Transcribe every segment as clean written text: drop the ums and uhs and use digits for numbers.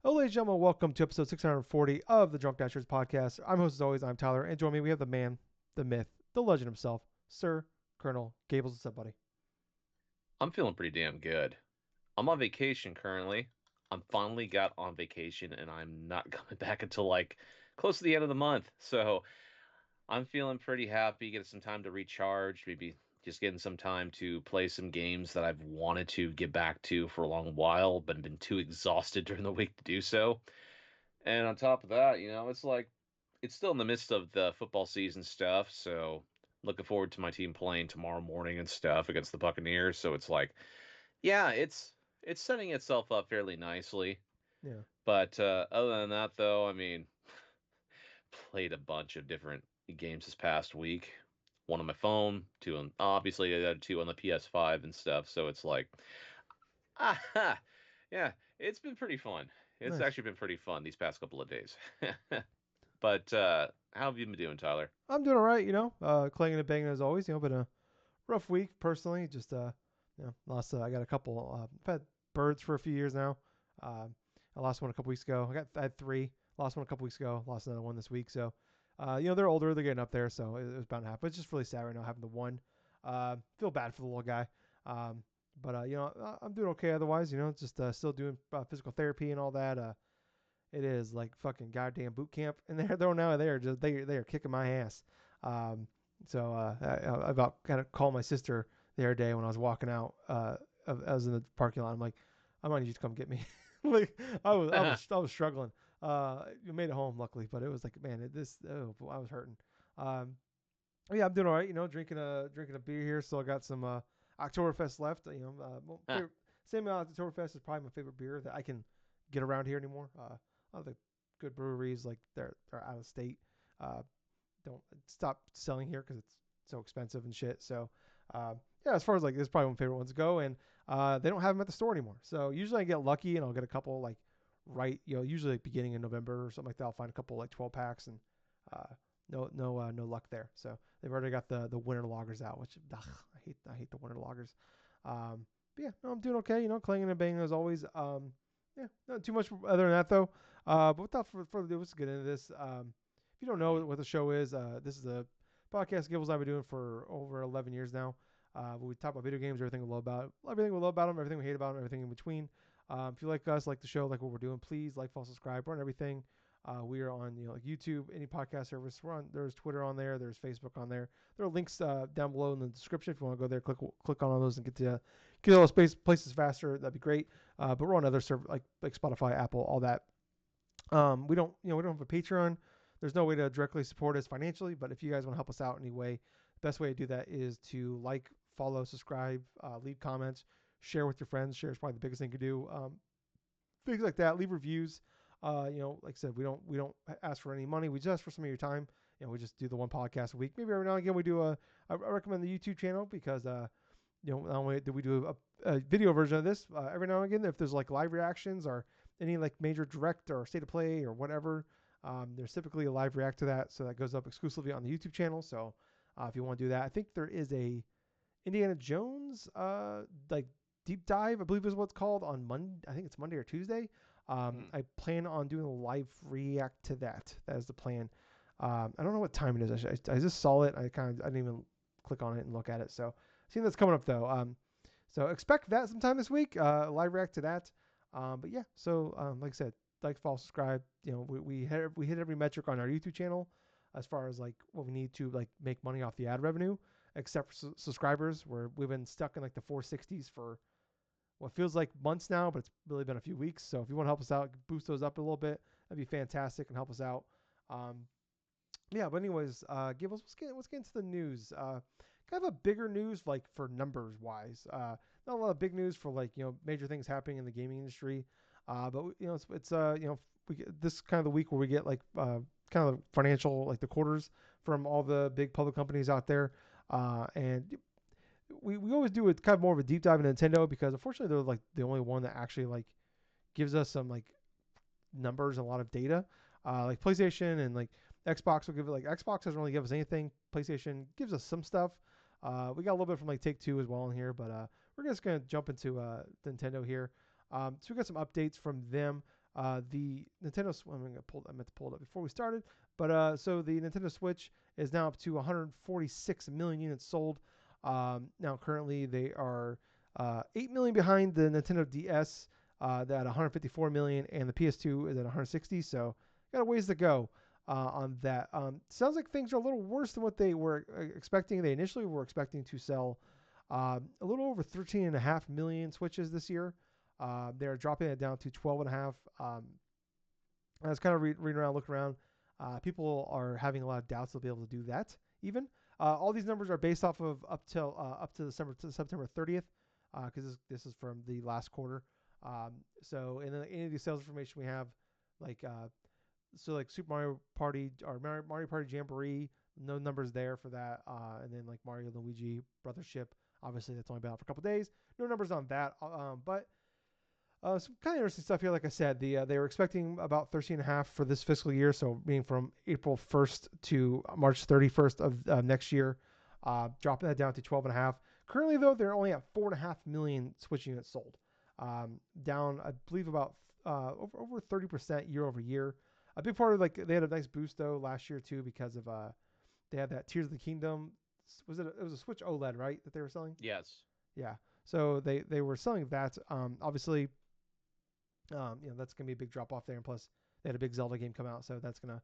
Hello, ladies and gentlemen, welcome to episode 640 of the DrunkNerds podcast. I'm host as always, I'm Tyler, and join me, we have the man, the myth, the legend himself, Sir Colonel Gables. What's up, buddy? I'm feeling pretty damn good. I'm on vacation currently. I'm finally got on vacation and I'm not coming back until like close to the end of the month. So I'm feeling pretty happy, getting some time to recharge, maybe just getting some time to play some games that I've wanted to get back to for a long while, but been too exhausted during the week to do so. And on top of that, it's like it's still in the midst of the football season stuff, so looking forward to my team playing tomorrow morning and stuff against the Buccaneers. So it's like yeah, it's setting itself up fairly nicely. Yeah. But other than that, though, I mean, played a bunch of different games this past week. One on my phone, two on obviously I had two on the PS5 and stuff. So it's like, aha, yeah, it's been pretty fun. It's Nice. actually been pretty fun these past couple of days. But how have you been doing, Tyler? I'm doing all right, clanging and banging as always, been a rough week personally. Just, lost, I got a couple, I've had birds for a few years now. I lost one a couple weeks ago. I had three, lost one a couple weeks ago, lost another one this week. So, they're older, they're getting up there. So it was bound to happen. It's just really sad right now having the one. Feel bad for the little guy. But I'm doing okay otherwise. Just still doing physical therapy and all that. It is like fucking goddamn boot camp, and they're though now they're just they are kicking my ass. Um, I about kind of called my sister the other day when I was walking out. I was in the parking lot. I'm like, I might need you to come get me. Like I was struggling. You made it home luckily, but it was like man, I was hurting. Um, yeah, I'm doing all right. Drinking a beer here. Still got some Oktoberfest left. Same Oktoberfest is probably my favorite beer that I can get around here anymore. A lot of the good breweries like they're out of state. Uh, don't stop selling here because it's so expensive and shit. So yeah, as far as like this is probably one of my favorite ones to go, and they don't have them at the store anymore. So usually I get lucky and I'll get a couple like usually like beginning in November or something like that. I'll find a couple like 12 packs and uh, no luck there. So they've already got the winter loggers out, which I hate the winter loggers. But yeah, no, I'm doing okay. Clanging and banging as always. Yeah, not too much other than that though. But without further ado, let's get into this. If you don't know what the show is, this is a podcast Gibbles and I have been doing for over 11 years now. We talk about video games, everything we love about them, everything we hate about them, everything in between. If you like us, like the show, like what we're doing, please like, follow, subscribe. We're on everything. We are on like YouTube, any podcast service. There's Twitter on there. There's Facebook on there. There are links down below in the description if you want to go there. Click on all those and get all those places faster. That'd be great. But we're on other servers like Spotify, Apple, all that. We don't have a Patreon. There's no way to directly support us financially, but if you guys want to help us out in any way, the best way to do that is to like, follow, subscribe, leave comments, share with your friends. Share is probably the biggest thing you can do. Things like that. Leave reviews. Like I said, we don't ask for any money. We just ask for some of your time. We just do the one podcast a week. Maybe every now and again we do I recommend the YouTube channel because not only do we do a video version of this every now and again, if there's like live reactions or any like major direct or state of play or whatever, there's typically a live react to that, so that goes up exclusively on the YouTube channel. So if you want to do that, I think there is a Indiana Jones like deep dive, I believe is what it's called on Monday. I think it's Monday or Tuesday. Hmm. I plan on doing a live react to that. That is the plan. I don't know what time it is. I just saw it. I didn't even click on it and look at it. So seeing that's coming up though. So expect that sometime this week. Live react to that. But yeah. So like I said, like, follow, subscribe. We hit every metric on our YouTube channel as far as like what we need to like make money off the ad revenue, except for subscribers, where we've been stuck in like the 460s for what feels like months now, but it's really been a few weeks. So if you want to help us out, boost those up a little bit, that'd be fantastic and help us out. Um, yeah, but anyways, Gables, let's get into the news. Kind of a bigger news like for numbers wise. Not a lot of big news for like major things happening in the gaming industry. But it's we get this kind of the week where we get like kind of financial like the quarters from all the big public companies out there. And we always do it kind of more of a deep dive in Nintendo because unfortunately they're like the only one that actually like gives us some like numbers and a lot of data. Like PlayStation and like Xbox will give it like Xbox doesn't really give us anything. PlayStation gives us some stuff. We got a little bit from like Take Two as well in here, but we're just gonna jump into Nintendo here. So we got some updates from them. The Nintendo I'm gonna pull I meant to pull it up before we started, but so the Nintendo Switch is now up to 146 million units sold. Now currently they are 8 million behind the Nintendo DS, that 154 million, and the PS2 is at 160. So got a ways to go on that. Sounds like things are a little worse than what they were expecting. They initially were expecting to sell a little over 13.5 million Switches this year. They're dropping it down to 12 and a half. I was kind of reading around, looking around. People are having a lot of doubts they'll be able to do that. Even all these numbers are based off of up to September 30th, because this is from the last quarter. So in any of the sales information we have, like like Super Mario Party or Mario Party Jamboree, no numbers there for that. And then like Mario Luigi Brothership, obviously that's only been out for a couple days. No numbers on that. But some kind of interesting stuff here. Like I said, they were expecting about 13.5 for this fiscal year, so being from April 1st to March 31st of next year, dropping that down to 12.5. Currently, though, they're only at 4.5 million Switch units sold, down I believe about over 30% year over year. A big part of like they had a nice boost though last year too because of they had that Tears of the Kingdom. It was a Switch OLED, right, that they were selling? Yes. Yeah. So they were selling that. Obviously, that's gonna be a big drop off there. And plus, they had a big Zelda game come out, so that's gonna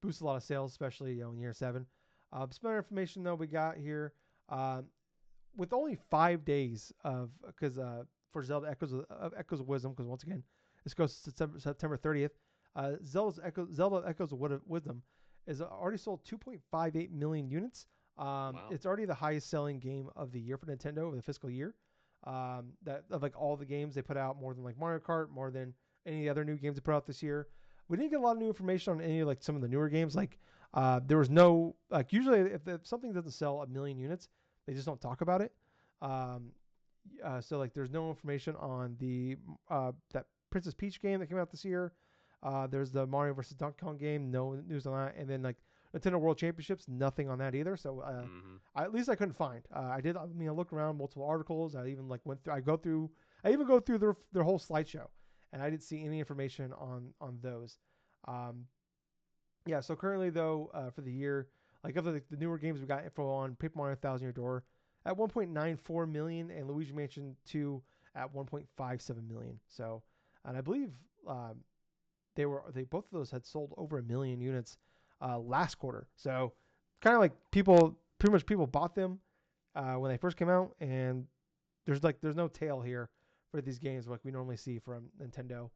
boost a lot of sales, especially in year seven. Some other information though we got here, with only 5 days of because for Zelda Echoes of Wisdom, because once again this goes to September 30th. Zelda Echoes of Wisdom is already sold 2.58 million units. Wow. It's already the highest selling game of the year for Nintendo over the fiscal year. That of like all the games they put out, more than like Mario Kart, more than any other new games they put out this year. We didn't get a lot of new information on any like some of the newer games. Like there was no like usually if something doesn't sell a million units, they just don't talk about it. Um, so like there's no information on the that Princess Peach game that came out this year. There's the Mario versus Donkey Kong game, no news on that, and then like Nintendo World Championships, nothing on that either. So Hmm. at least I couldn't find. I look around multiple articles. I even like went through. I even go through their whole slideshow, and I didn't see any information on those. Um, yeah. So currently though, for the year, like of the newer games we got info on, Paper Mario Thousand Year Door at 1.94 million, and Luigi Mansion 2 at 1.57 million. So, and I believe they both of those had sold over a million units last quarter. So kind of like pretty much people bought them when they first came out, and there's no tail here for these games like we normally see from Nintendo.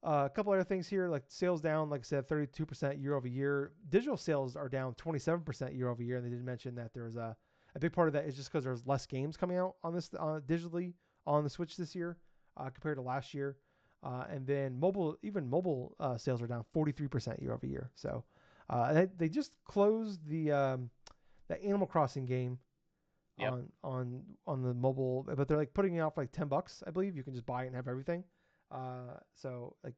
A couple other things here, like sales down, like I said, 32% year over year. Digital sales are down 27% year over year, and they did mention that there's a big part of that is just because there's less games coming out on this digitally on the Switch this year compared to last year. And then mobile sales are down 43% year over year. So they just closed the Animal Crossing game Yep. on the mobile, but they're like putting it out for like $10, I believe. You can just buy it and have everything. So like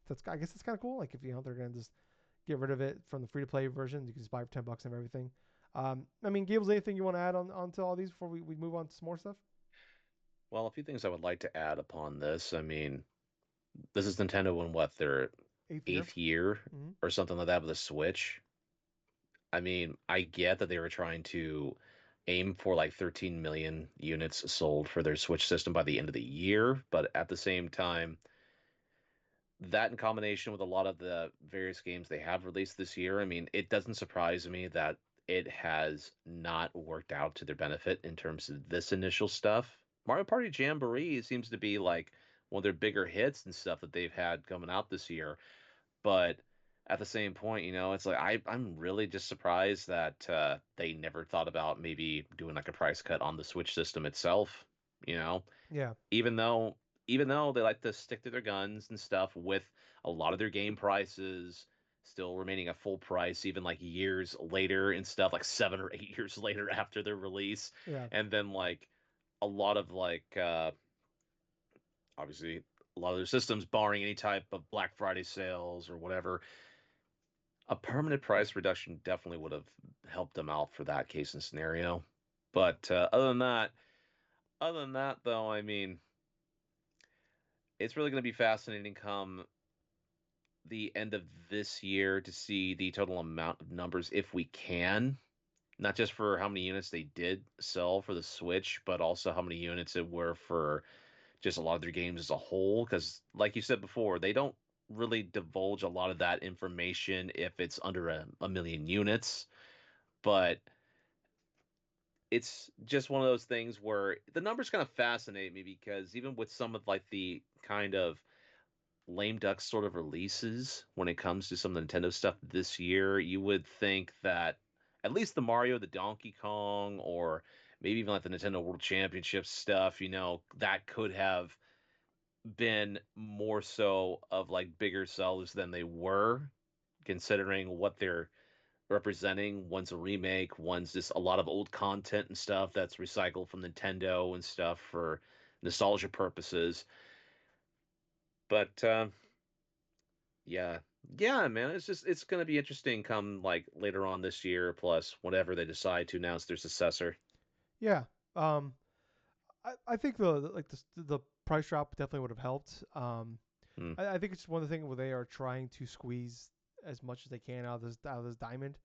that's I guess that's kind of cool. Like if they're gonna just get rid of it from the free to play version, you can just buy it for $10 and everything. I mean, Gables, anything you want to add onto all these before we move on to some more stuff? Well, a few things I would like to add upon this. I mean, this is Nintendo in what, their Eighth year. eighth year Mm-hmm. or something like that with the Switch. I mean, I get that they were trying to aim for like 13 million units sold for their Switch system by the end of the year, but at the same time, that in combination with a lot of the various games they have released this year, I mean, it doesn't surprise me that it has not worked out to their benefit in terms of this initial stuff. Mario Party Jamboree seems to be like one of their bigger hits and stuff that they've had coming out this year. But at the same point, it's like I'm really just surprised that they never thought about maybe doing like a price cut on the Switch system itself. You know, Yeah. even though even though they like to stick to their guns and stuff with a lot of their game prices still remaining at full price even like years later and stuff like 7 or 8 years later after their release, Yeah. and then like a lot of like obviously a lot of their systems barring any type of Black Friday sales or whatever, a permanent price reduction definitely would have helped them out for that case and scenario. But other than that though, I mean, it's really going to be fascinating come the end of this year to see the total amount of numbers if we can. Not just for how many units they did sell for the Switch, but also how many units it were for just a lot of their games as a whole. Because, like you said before, they don't really divulge a lot of that information if it's under a million units. But it's just one of those things where the numbers kind of fascinate me because even with some of like the kind of lame duck sort of releases when it comes to some of the Nintendo stuff this year, you would think that at least the Mario, the Donkey Kong, or maybe even like the Nintendo World Championship stuff, that could have been more so of like bigger sellers than they were, considering what they're representing. One's a remake, one's just a lot of old content and stuff that's recycled from Nintendo and stuff for nostalgia purposes. But yeah. Yeah, man, it's gonna be interesting come like later on this year, plus whenever they decide to announce their successor. Yeah. Um, I think the price drop definitely would have helped. Hmm. I think it's just one of the things where they are trying to squeeze as much as they can out of this diamond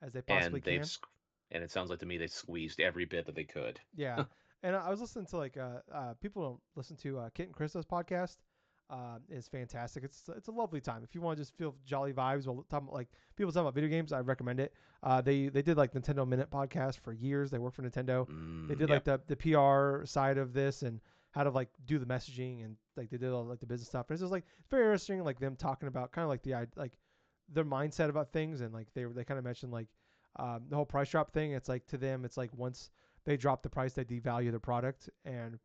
as they possibly And can. and it sounds like to me they squeezed every bit that they could. Yeah, and I was listening to people don't listen to Kit and Krista's podcast. It's fantastic. It's a lovely time if you want to just feel jolly vibes while talking like people talking about video games. I recommend it. They did like Nintendo Minute podcast for years. They work for Nintendo. They did like Yep. the PR side of this and how to like do the messaging and like they did all like the business stuff. And it's just like it's very interesting like them talking about kind of like like their mindset about things and like they kind of mentioned like the whole price drop thing. It's like to them it's like once they drop the price, they devalue the product, and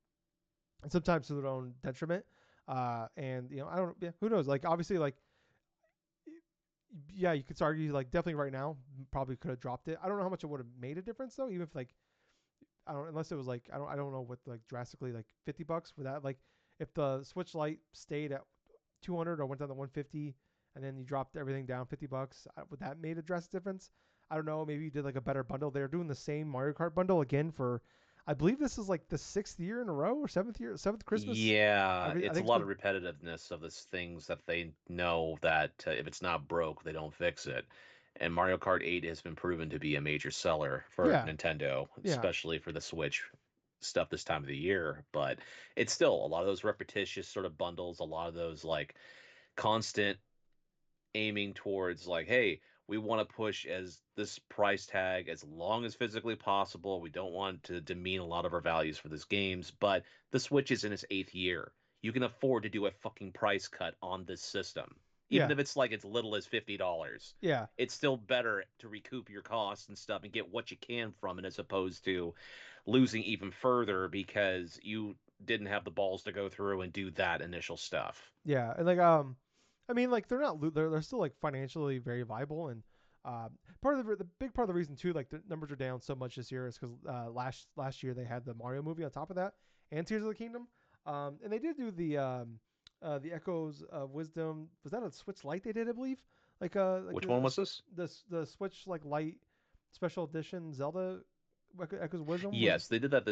sometimes to their own detriment. And I don't, yeah, who knows? Like obviously, like yeah, you could argue like definitely right now probably could have dropped it. I don't know how much it would have made a difference though, even if like I don't unless it was like I don't know what like drastically like $50 for that. Like if the Switch Lite stayed at 200 or went down to 150 and then you dropped everything down $50, would that made a drastic difference? I don't know. Maybe you did like a better bundle. They're doing the same Mario Kart bundle again for, I believe this is like the sixth year in a row or seventh Christmas. Yeah, I it's a think it's lot of been repetitiveness of this things that they know that if it's not broke, they don't fix it. And Mario Kart 8 has been proven to be a major seller for yeah, Nintendo, yeah, especially for the Switch stuff this time of the year. But it's still a lot of those repetitious sort of bundles, a lot of those like constant aiming towards like, hey, we want to push as this price tag as long as physically possible. We don't want to demean a lot of our values for this games, but the Switch is in its eighth year. You can afford to do a fucking price cut on this system. Even yeah, if it's like as little as $50. yeah, It's still better to recoup your costs and stuff and get what you can from it as opposed to losing even further because you didn't have the balls to go through and do that initial stuff. yeah. And like I mean like they're not they're still like financially very viable and part of the big part of the reason too like the numbers are down so much this year is because last year they had the Mario movie on top of that and Tears of the Kingdom, and they did do the Echoes of Wisdom. Was that a Switch Lite they did, I believe? Which one was this? The Switch like Lite special edition Zelda Echoes of Wisdom was. Yes, they did that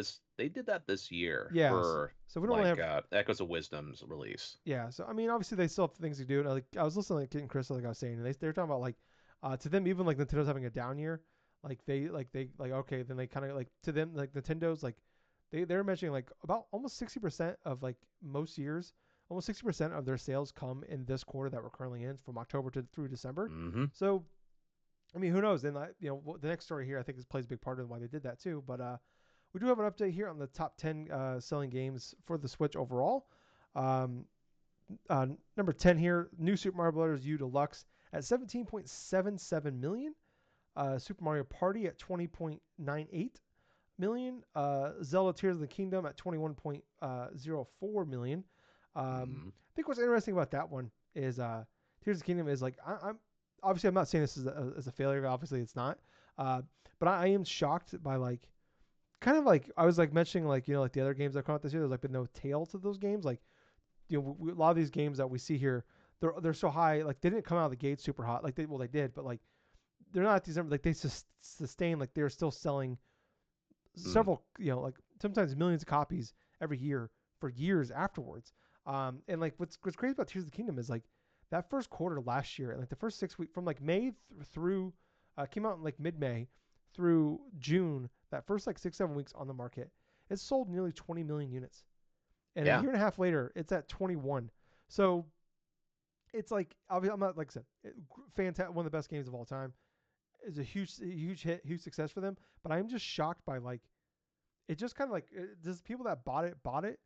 this year Yeah, for so we don't really like have. Echoes of Wisdom's release. Yeah, so I mean, obviously they still have things to do. And like I was listening to Kit and Chris, like I was saying, and they're talking about like, to them even like Nintendo's having a down year, like okay, then they kind of like to them like Nintendo's like they're mentioning like about almost 60% of like most years, almost 60% of their sales come in this quarter that we're currently in from October to through December. Hmm. So I mean, who knows? And the next story here I think is plays a big part in why they did that too. But we do have an update here on the top 10 selling games for the Switch overall. Um, Number 10 here, New Super Mario Bros. U Deluxe at 17.77 million. Super Mario Party at 20.98 million. Zelda Tears of the Kingdom at 21.04 million. Hmm. I think what's interesting about that one is Tears of the Kingdom is like I'm obviously I'm not saying this as a failure. Obviously it's not. Uh, but I am shocked by like kind of like I was like mentioning like like the other games that come out this year. There's like been no tail to those games. Like a lot of these games that we see here, they're so high. Like they didn't come out of the gate super hot. Like they did, but like they're not these like they sustain like they're still selling Mm. several like sometimes millions of copies every year for years afterwards. And like what's crazy about Tears of the Kingdom is like that first quarter last year, and like the first 6 weeks from like May through came out in like mid May through June. That first like 6 7 weeks on the market, it sold nearly 20 million units. And a Yeah. year and a half later, it's at 21. So it's like I'm not like I said, fantastic, one of the best games of all time. Is a huge hit, huge success for them. But I'm just shocked by like it just kind of like there's people that bought it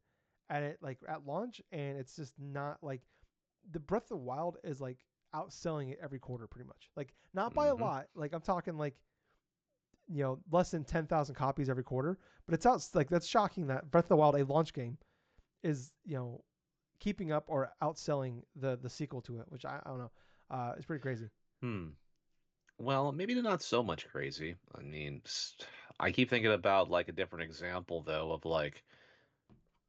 at it like at launch, and it's just not like the Breath of the Wild is like outselling it every quarter pretty much. Like not by a Hmm. lot. Like I'm talking like less than 10,000 copies every quarter, but it's out like that's shocking that Breath of the Wild, a launch game, is keeping up or outselling the sequel to it, which I don't know. It's pretty crazy. Hmm. Well, maybe they're not so much crazy. I mean, I keep thinking about like a different example though of like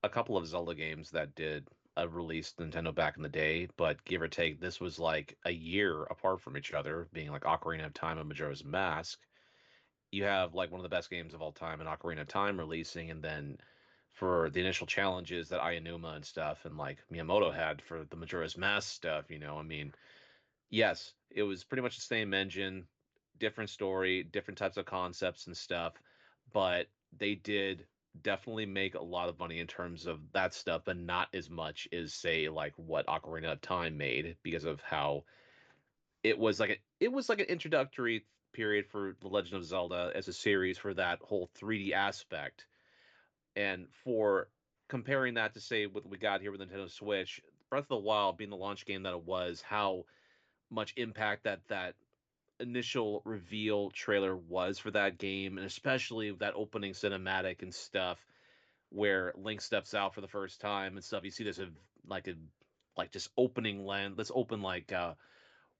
a couple of Zelda games that did released Nintendo back in the day, but give or take, this was like a year apart from each other, being like Ocarina of Time and Majora's Mask. You have like one of the best games of all time in Ocarina of Time releasing, and then for the initial challenges that Aonuma and stuff and like Miyamoto had for the Majora's Mask stuff, I mean, yes, it was pretty much the same engine, different story, different types of concepts and stuff, but they did definitely make a lot of money in terms of that stuff, but not as much as say like what Ocarina of Time made because of how it was like an introductory period for The Legend of Zelda as a series for that whole 3D aspect. And for comparing that to say what we got here with Nintendo Switch, Breath of the Wild being the launch game that it was, how much impact that initial reveal trailer was for that game, and especially that opening cinematic and stuff where Link steps out for the first time and stuff. You see this like a like just opening land, this open like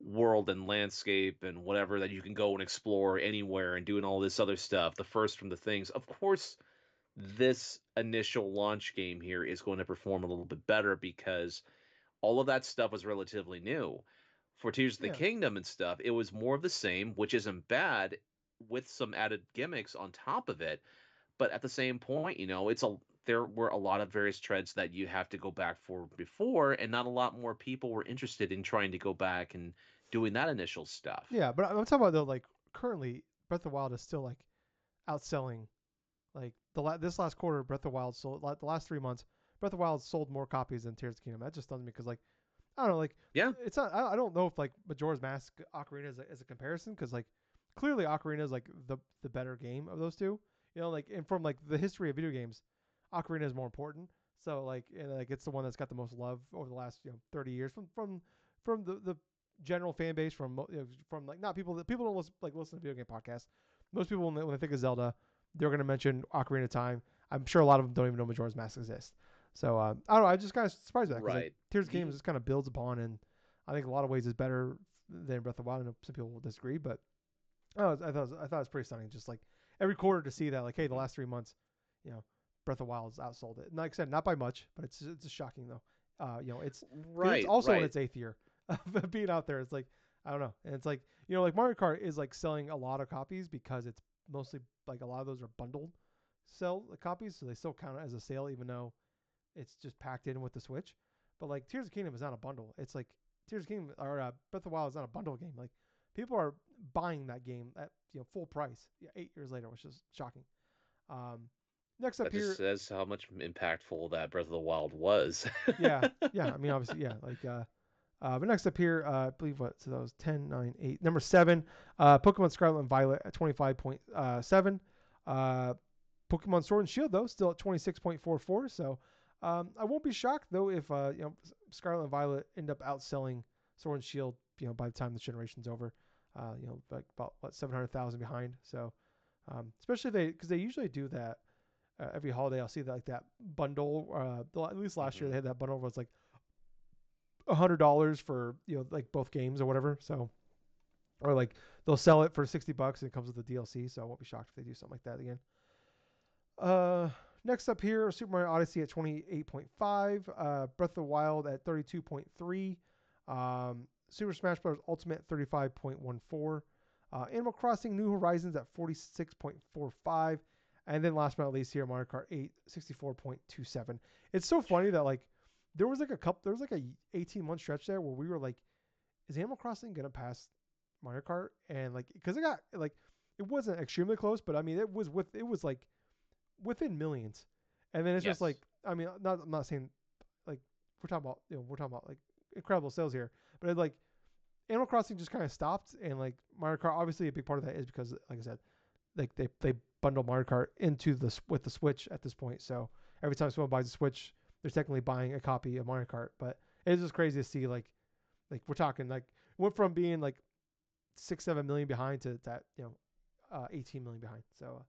world and landscape and whatever that you can go and explore anywhere and doing all this other stuff. The first from the things, of course, this initial launch game here is going to perform a little bit better because all of that stuff was relatively new. For Tears of the Yeah, Kingdom and stuff, it was more of the same, which isn't bad, with some added gimmicks on top of it. But at the same point, there were a lot of various treads that you have to go back for before, and not a lot more people were interested in trying to go back and doing that initial stuff. yeah, but I'm talking about though like currently Breath of the Wild is still like outselling like this last quarter. Breath of the Wild sold like, the last 3 months. Breath of the Wild sold more copies than Tears of the Kingdom. That just stuns me because like I don't know, like Yeah, it's not. I don't know if like Majora's Mask Ocarina is a comparison because like clearly Ocarina is like the better game of those two. Like and from like the history of video games, Ocarina is more important. So like and like it's the one that's got the most love over the last 30 years from the general fan base from like not people that people don't listen to video game podcasts. Most people when they think of Zelda, they're gonna mention Ocarina of Time. I'm sure a lot of them don't even know Majora's Mask exists. So I don't know. I'm just kind of surprised by that because like right. Tears of the Kingdom The just kind of builds upon, and I think a lot of ways is better than Breath of the Wild. I know some people will disagree, but I thought it was pretty stunning. Just like every quarter to see that, like, hey, the Mhm. last 3 months, Breath of the Wild's outsold it. And like I said, not by much, but it's just shocking though. It's because it's Right, also in right. its 8th year of being out there. It's like I don't know, and it's like like Mario Kart is like selling a lot of copies because it's mostly like a lot of those are bundled sell copies, so they still count as a sale even though it's just packed in with the Switch. But like Tears of the Kingdom is not a bundle. It's like Tears of the Kingdom or Breath of the Wild is not a bundle game. Like people are buying that game at full price 8 years later, which is shocking. Um, next up That just here, says how much impactful that Breath of the Wild was. yeah. I mean, obviously, yeah. Like, but next up here, I believe what so that was 10, 9, 8. Number 7, Pokemon Scarlet and Violet at 25.7. Pokemon Sword and Shield though still at 26.44. So I won't be shocked though if Scarlet and Violet end up outselling Sword and Shield. By the time the generation's over, like about 700,000 behind. So especially because they usually do that every holiday. I'll see that like that bundle. At least last year Hmm. they had that bundle where it's like $100 for like both games or whatever. So or like they'll sell it for $60 and it comes with the DLC. So I won't be shocked if they do something like that again. Uh, Next up here, Super Mario Odyssey at 28.5, Breath of the Wild at 32.3, Super Smash Bros. Ultimate at 35.14, Animal Crossing New Horizons at 46.45, and then last but not least here, Mario Kart 8, 64.27. It's so funny that like there was like a couple. There was like a 18-month stretch there where we were like, is Animal Crossing gonna pass Mario Kart? And like, because it got like, it wasn't extremely close, but I mean, it was like within millions. And then it's just Yes. like, I mean, I'm not saying like we're talking about like incredible sales here, but it, like Animal Crossing just kind of stopped, and like Mario Kart, obviously a big part of that is because, like I said, like they bundle Mario Kart into the with the Switch at this point. So every time someone buys a Switch, they're technically buying a copy of Mario Kart. But it's just crazy to see like we're talking like went from being like 6-7 million behind to that 18 million behind. So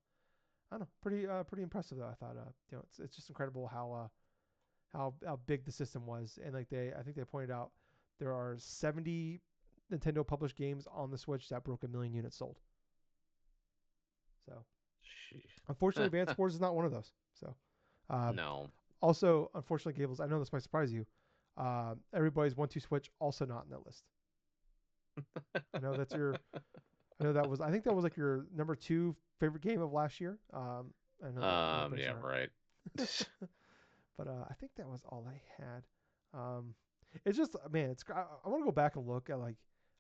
I don't know, pretty impressive though. I thought it's just incredible how big the system was, and like I think they pointed out there are 70 Nintendo published games on the Switch that broke 1 million units sold. So Jeez. unfortunately, Advance Wars is not one of those. So uh, No. also unfortunately, Gables, I know this might surprise you. Everybody's 1-2 Switch also not in that list. I know that's your. I know that was. I think that was like your number two favorite game of last year. I know that. I'm pretty Yeah, sure. right. But I think that was all I had. Um, it's just man, it's I want to go back and look at like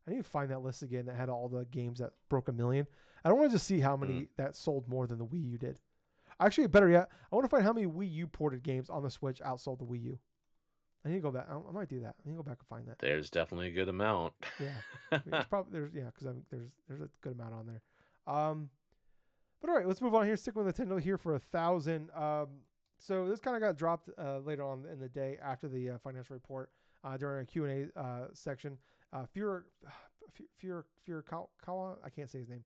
I need to find that list again that had all the games that broke 1 million. I don't want to just see how Mm. many that sold more than the Wii U did. Actually, better yet, I want to find how many Wii U ported games on the Switch outsold the Wii U. I need to go back. I might do that. I need to go back and find that. There's definitely a good amount. Yeah, there's probably because there's a good amount on there. Um, But all right, let's move on here. Stick with Nintendo here for 1,000. So this kind of got dropped later on in the day after the financial report during a Q&A section. Furukawa, I can't say his name.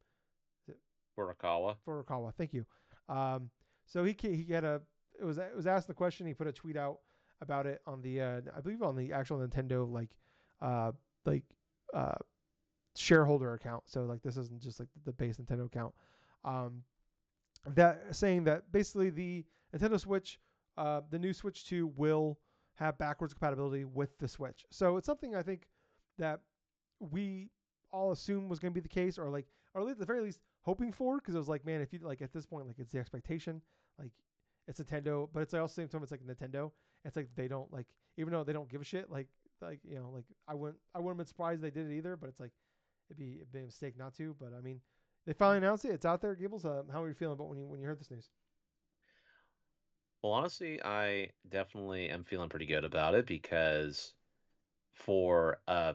Is it Furukawa. Furukawa? Thank you. Um, so he had a it was asked the question. He put a tweet out about it on the I believe on the actual Nintendo uh, like uh, shareholder account. So like this isn't just like the base Nintendo account. Um, that saying that basically the Nintendo Switch, the new Switch 2 will have backwards compatibility with the Switch. So it's something I think that we all assume was going to be the case, or at the very least hoping for, because it was like, man, if you like at this point, like it's the expectation, like it's Nintendo, but it's also the same time it's like Nintendo. It's like they don't like, even though they don't give a shit, like like I wouldn't have been surprised they did it either, but it's like it'd be a mistake not to. But I mean, they finally announced it. It's out there. Gables, how are you feeling about when you heard this news? Well, honestly, I definitely am feeling pretty good about it because for uh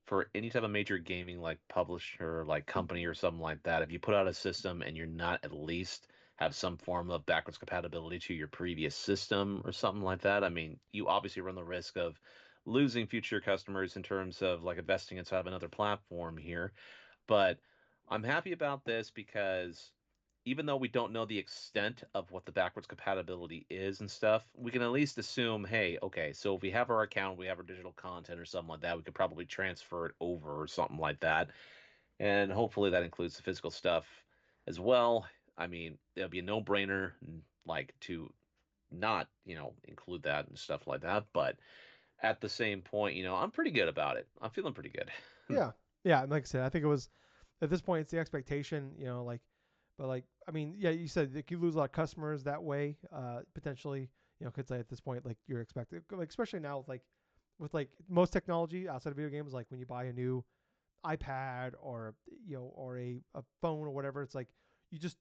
for any type of major gaming like publisher, like company or something like that, if you put out a system and you're not at least have some form of backwards compatibility to your previous system or something like that, I mean, you obviously run the risk of losing future customers in terms of like investing inside of another platform here. But I'm happy about this because even though we don't know the extent of what the backwards compatibility is and stuff, we can at least assume, hey, okay, so if we have our account, we have our digital content or something like that, we could probably transfer it over or something like that. And hopefully that includes the physical stuff as well. I mean, it'll be a no-brainer, like to not, include that and stuff like that. But at the same point, I'm pretty good about it. I'm feeling pretty good. Yeah, yeah. And like I said, I think it was at this point it's the expectation. But like I mean, yeah, you said like, you lose a lot of customers that way, potentially. Because at this point, like you're expected, like especially now with like most technology outside of video games, like when you buy a new iPad or or a phone or whatever, it's like you just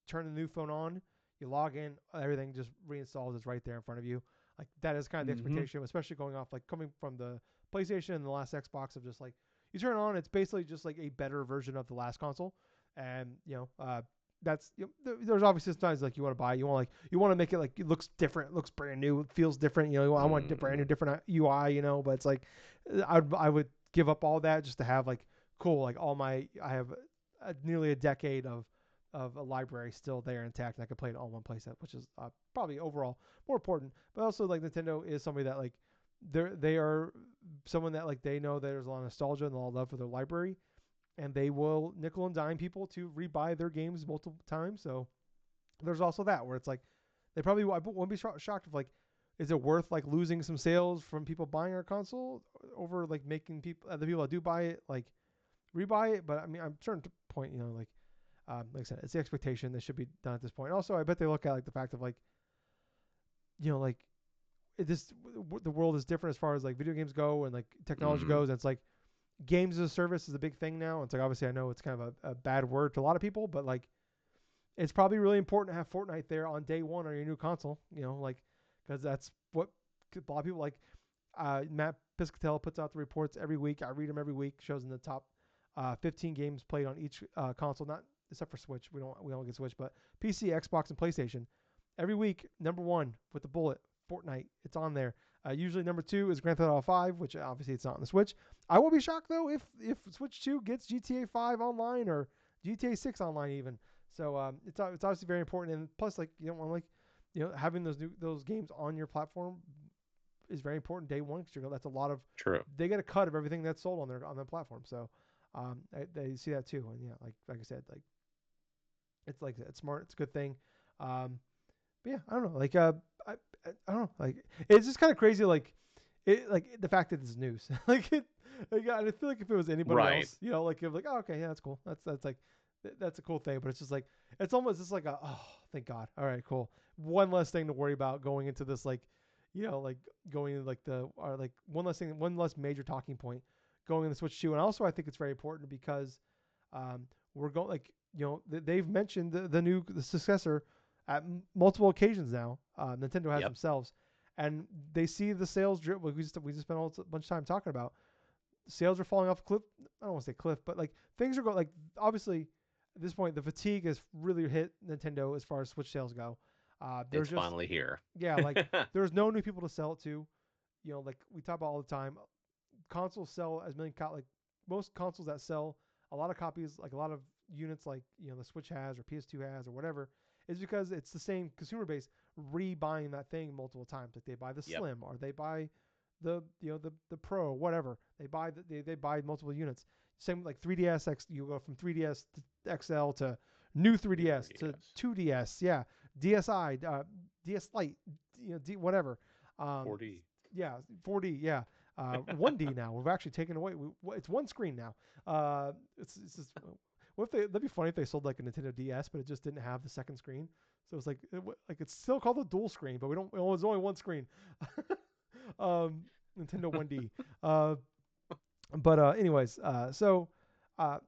turn the new phone on, you log in, everything just reinstalls. It's right there in front of you. Like that is kind of the Hmm. expectation, especially going off like coming from the PlayStation and the last Xbox of just like you turn it on, it's basically just like a better version of the last console, and that's there's obviously sometimes like you want to buy, you want to make it like it looks different, it looks brand new, it feels different. I want a brand new, Hmm. different UI. But it's like I would give up all that just to have like cool like I have nearly a decade of a library still there intact, and I can play it all in one place, which is probably overall more important. But also like Nintendo is somebody that like they are someone that like they know that there's a lot of nostalgia and a lot of love for their library, and they will nickel and dime people to rebuy their games multiple times. So there's also that where it's like they probably I won't be shocked if like is it worth like losing some sales from people buying our console over like making people the people that do buy it like rebuy it. But I mean I'm certain to point like I said, it's the expectation that should be done at this point. Also, I bet they look at like the fact of like like the world is different as far as like video games go and like technology Hmm. goes. And it's like games as a service is a big thing now. It's like obviously I know it's kind of a bad word to a lot of people, but like it's probably really important to have Fortnite there on day one on your new console. Like because that's what a lot of people like. Matt Piscatella puts out the reports every week. I read them every week. Shows in the top 15 games played on each console, not except for Switch. We don't get Switch, but PC, Xbox, and PlayStation. Every week, number one with the bullet, Fortnite. It's on there. Usually number two is Grand Theft Auto 5, which obviously it's not on the Switch. I will be shocked though if Switch 2 gets GTA 5 online or GTA 6 online even. So it's obviously very important. And plus, like you don't want like having those games on your platform is very important day one because that's a lot of True. they get a cut of everything that's sold on their platform. So they see that too. And yeah, like I said, it's smart. It's a good thing. Um, but yeah, I don't know. I don't know. Like it's just kind of crazy. Like the fact that it's news. I feel like if it was anybody Right. else, like if like, oh, okay, yeah, that's cool. That's like that's a cool thing. But it's just like it's almost just like thank God. All right, cool. One less thing to worry about going into this like going into like like one less major talking point going in the Switch 2. And also I think it's very important because we're going like they've mentioned the successor at multiple occasions now. Nintendo has Yep. themselves, and they see the sales drip. We just spent a bunch of time talking about sales are falling off a cliff. I don't want to say cliff, but like things are going like obviously at this point the fatigue has really hit Nintendo as far as Switch sales go. There's It's just finally here. yeah like there's no new people to sell it to. Like we talk about all the time, consoles sell as many like most consoles that sell a lot of copies, like a lot of units, like the Switch has or PS2 has or whatever, is because it's the same consumer base rebuying that thing multiple times. Like they buy the Yep. Slim or they buy the Pro, whatever. They buy multiple units. Same like 3DS X. You go from 3DS to XL to new 3DS to 3DS. 2DS. Yeah, DSi, DS Lite, whatever. Um, 4D. yeah, 4D. Yeah, 1D now. We've actually taken away. It's one screen now. It's just. What if that'd be funny if they sold like a Nintendo DS, but it just didn't have the second screen. So it's like it's still called a dual screen, but we don't. It's only one screen. um, Nintendo 1D. Uh, but anyways, so uh,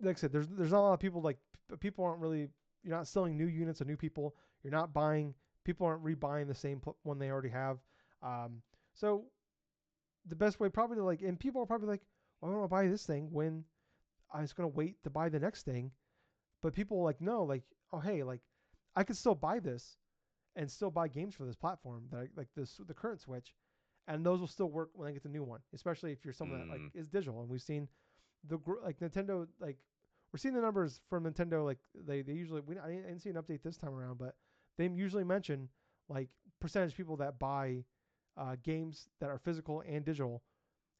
like I said, there's not a lot of people like people aren't really. You're not selling new units of new people. You're not buying. People aren't rebuying the same one they already have. So the best way probably to like, and people are probably like, why don't I buy this thing when I was gonna wait to buy the next thing? But people like no, like oh hey, like I could still buy this and still buy games for this platform that like the current Switch, and those will still work when I get the new one. Especially if you're someone that like Mm. is digital, and we've seen like Nintendo like we're seeing the numbers from Nintendo like they usually I didn't see an update this time around, but they usually mention like percentage of people that buy games that are physical and digital.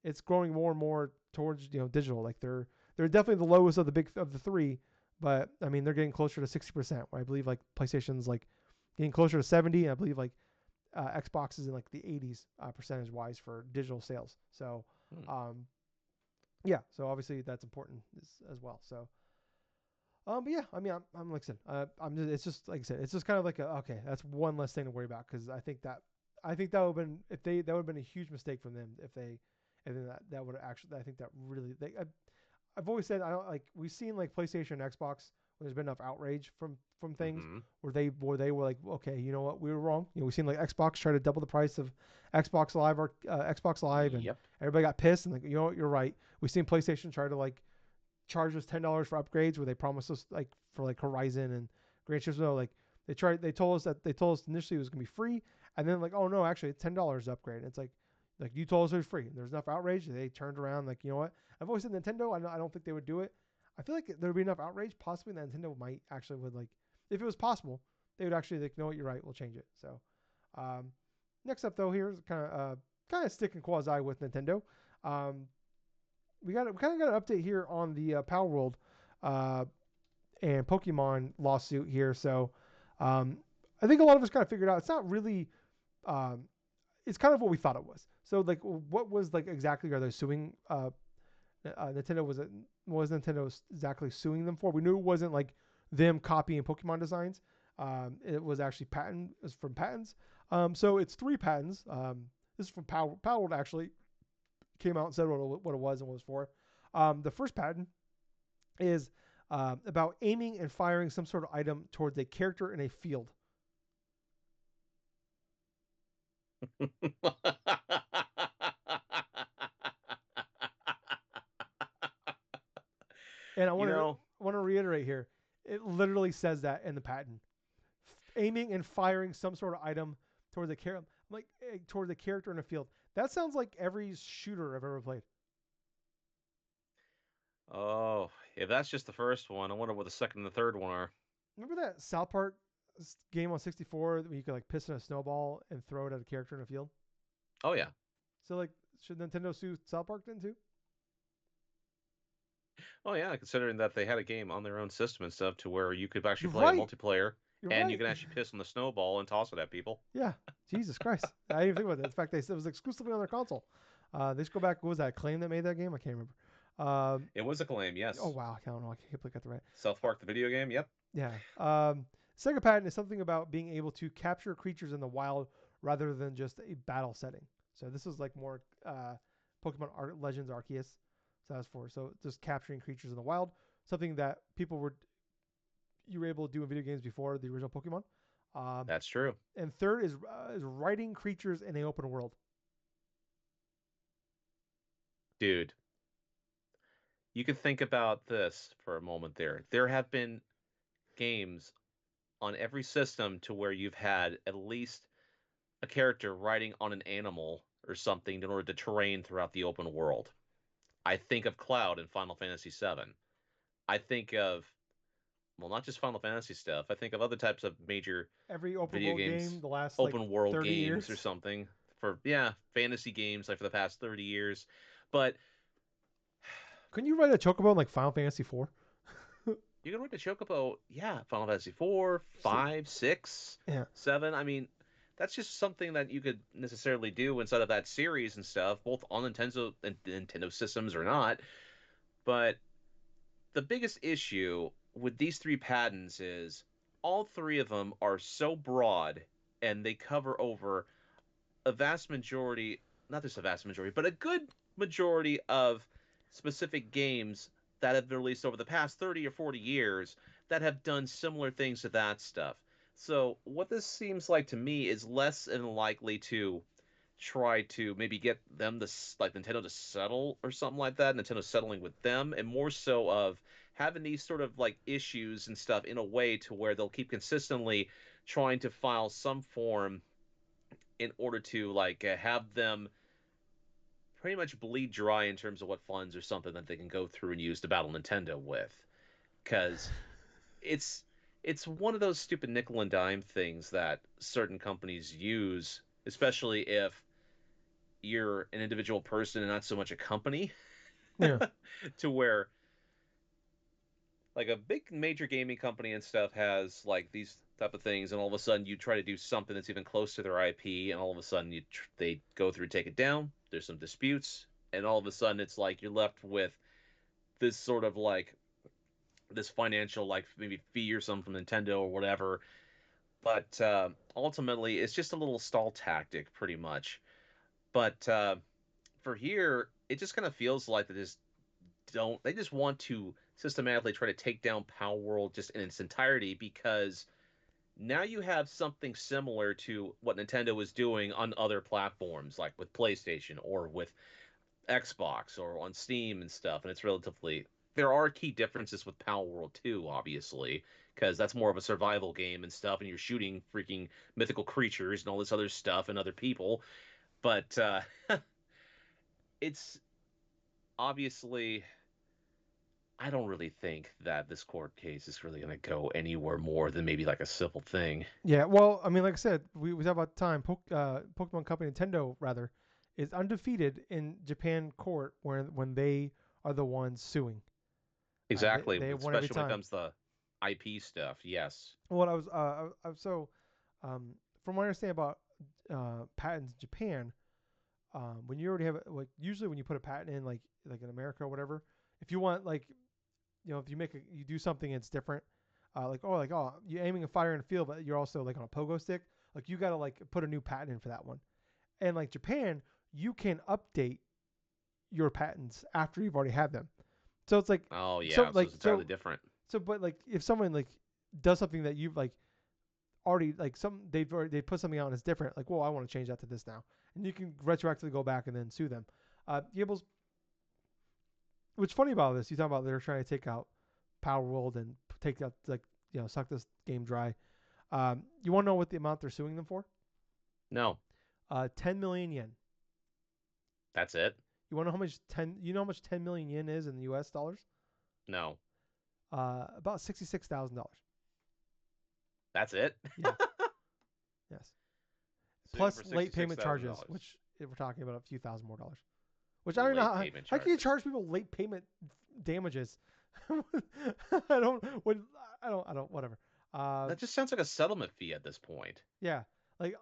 It's growing more and more towards digital. Like they're definitely the lowest of the big of the three, but I mean they're getting closer to 60%. Where I believe like PlayStation's like getting closer to 70, and I believe like Xbox is in like the 80s percentage wise for digital sales. So Hmm. um, yeah, so obviously that's important as well. So but yeah, I mean I'm like I said, it's just like I said, it's just kind of like okay, that's one less thing to worry about because I think that would have been if they that would have been a huge mistake from them if they and then that would have actually I think that really I've always said I don't like we've seen like PlayStation and Xbox when there's been enough outrage from things Mm-hmm. where they were like okay you know what we were wrong we've seen like Xbox try to double the price of Xbox Live or Xbox Live and Yep. everybody got pissed and like you know what you're right we've seen PlayStation try to like charge us $10 for upgrades where they promised us like for like Horizon and Gran Turismo like they told us initially it was gonna be free and then like oh no actually it's $10 to upgrade and it's like you told us it was free and there's enough outrage they turned around like you know what I've always said Nintendo I don't think they would do it I feel like there would be enough outrage possibly that Nintendo might actually would like if it was possible they would actually like you know what you're right we'll change it so um, next up though here is kind of sticking quasi with Nintendo um, we kind of got an update here on the Palworld uh, and Pokemon lawsuit here. So um, I think a lot of us kind of figured out it's not really. Um, it's kind of what we thought it was. So like, what was like exactly are they suing? Nintendo was Nintendo exactly suing them for? We knew it wasn't like them copying Pokemon designs. It was actually it was from patents. So it's three patents. This is from Palworld actually came out and said what it was and what it was for. The first patent is about aiming and firing some sort of item towards a character in a field. And You know, I want to reiterate here. It literally says that in the patent. Aiming and firing some sort of item towards a character, like towards a character in a field. That sounds like every shooter I've ever played. oh, if that's just the first one, I wonder what the second and the third one are. Remember that South Park game on 64 where you could like piss in a snowball and throw it at a character in a field? Oh yeah. So like, should Nintendo sue South Park then too? Oh yeah, considering that they had a game on their own system and stuff to where you could actually You're play a right. multiplayer You're and you right. can actually piss on the snowball and toss it at people. Yeah. Jesus Christ. I didn't even think about that. In fact, it was exclusively on their console. They should go back. What was that? Claim that made that game? I can't remember. It was a claim, Oh yes. wow. I don't know. I can't look at the right. South Park the video game, yep. Yeah. Second patent is something about being able to capture creatures in the wild rather than just a battle setting. So this is like more Pokemon Legends Arceus. So that's for just capturing creatures in the wild, something that you were able to do in video games before the original Pokemon. Um, That's true. and third is riding creatures in the open world. Dude, you can think about this for a moment there. There have been games on every system to where you've had at least a character riding on an animal or something in order to terrain throughout the open world. I think of Cloud in Final Fantasy VII. I think of, well, not just Final Fantasy stuff. I think of other types of major Every open video world game games, the last like open world 30 games or years. something for, yeah, fantasy games like for the past 30 years. But Couldn't you ride a chocobo in like Final Fantasy 4? you can ride the Chocobo, yeah, Final Fantasy 4, So, 5, 6, yeah. 7. I mean, that's just something that you could necessarily do inside of that series and stuff, both on Nintendo systems or not. But the biggest issue with these three patents is all three of them are so broad and they cover over a vast majority, not just a vast majority, but a good majority of specific games that have been released over the past 30 or 40 years that have done similar things to that stuff. So, what this seems like to me is less than likely to try to maybe get them to like Nintendo to settle or something like that, Nintendo settling with them, and more so of having these sort of like issues and stuff in a way to where they'll keep consistently trying to file some form in order to like have them pretty much bleed dry in terms of what funds or something that they can go through and use to battle Nintendo with. Because it's it's one of those stupid nickel and dime things that certain companies use, especially if you're an individual person and not so much a company, Yeah. to where like a big major gaming company and stuff has like these type of things, and all of a sudden you try to do something that's even close to their IP, and all of a sudden they go through take it down. There's some disputes, and all of a sudden it's like you're left with this sort of like this financial like maybe fee or something from Nintendo or whatever. But ultimately, it's just a little stall tactic, pretty much. But for here, it just kind of feels like they just want to systematically try to take down Power World just in its entirety because now you have something similar to what Nintendo is doing on other platforms, like with PlayStation or with Xbox or on Steam and stuff. And it's relatively there are key differences with Power World 2, obviously, because that's more of a survival game and stuff, and you're shooting freaking mythical creatures and all this other stuff and other people. But it's obviously I don't really think that this court case is really going to go anywhere more than maybe like a civil thing. Yeah, well, I mean, like I said, we talk about time. Pokemon Company, Nintendo rather, is undefeated in Japan court when they are the ones suing. Exactly, They won every especially when it time. comes to IP stuff. Yes. What so from what I understand about patents in Japan, when you already have like usually when you put a patent in like in America or whatever, if you want like if you do something that's different, like oh you're aiming a fire in a field, but you're also like on a pogo stick. Like you got to like put a new patent in for that one. And like Japan, you can update your patents after you've already had them. So it's like Oh so yeah, so it's like entirely different. but like if someone like does something that you've like already like they put something out and it's different, like, well, I want to change that to this now, and you can retroactively go back and then sue them. Gables, what's funny about this? You talk about they're trying to take out Palworld and take out like suck this game dry. You want to know what the amount they're suing them for? No, 10 million yen. that's it. You want to know how much 10? You know how much 10 million yen is in the U.S. dollars? No, About $66,000. that's it. Yeah. Yes. Suing for Plus late $66,000. payment charges, which if we're talking about a few thousand more dollars. Which I don't know Late payment how can you charges. charge people late payment damages? I don't. What I don't. Whatever. Uh, That just sounds like a settlement fee at this point. yeah. Like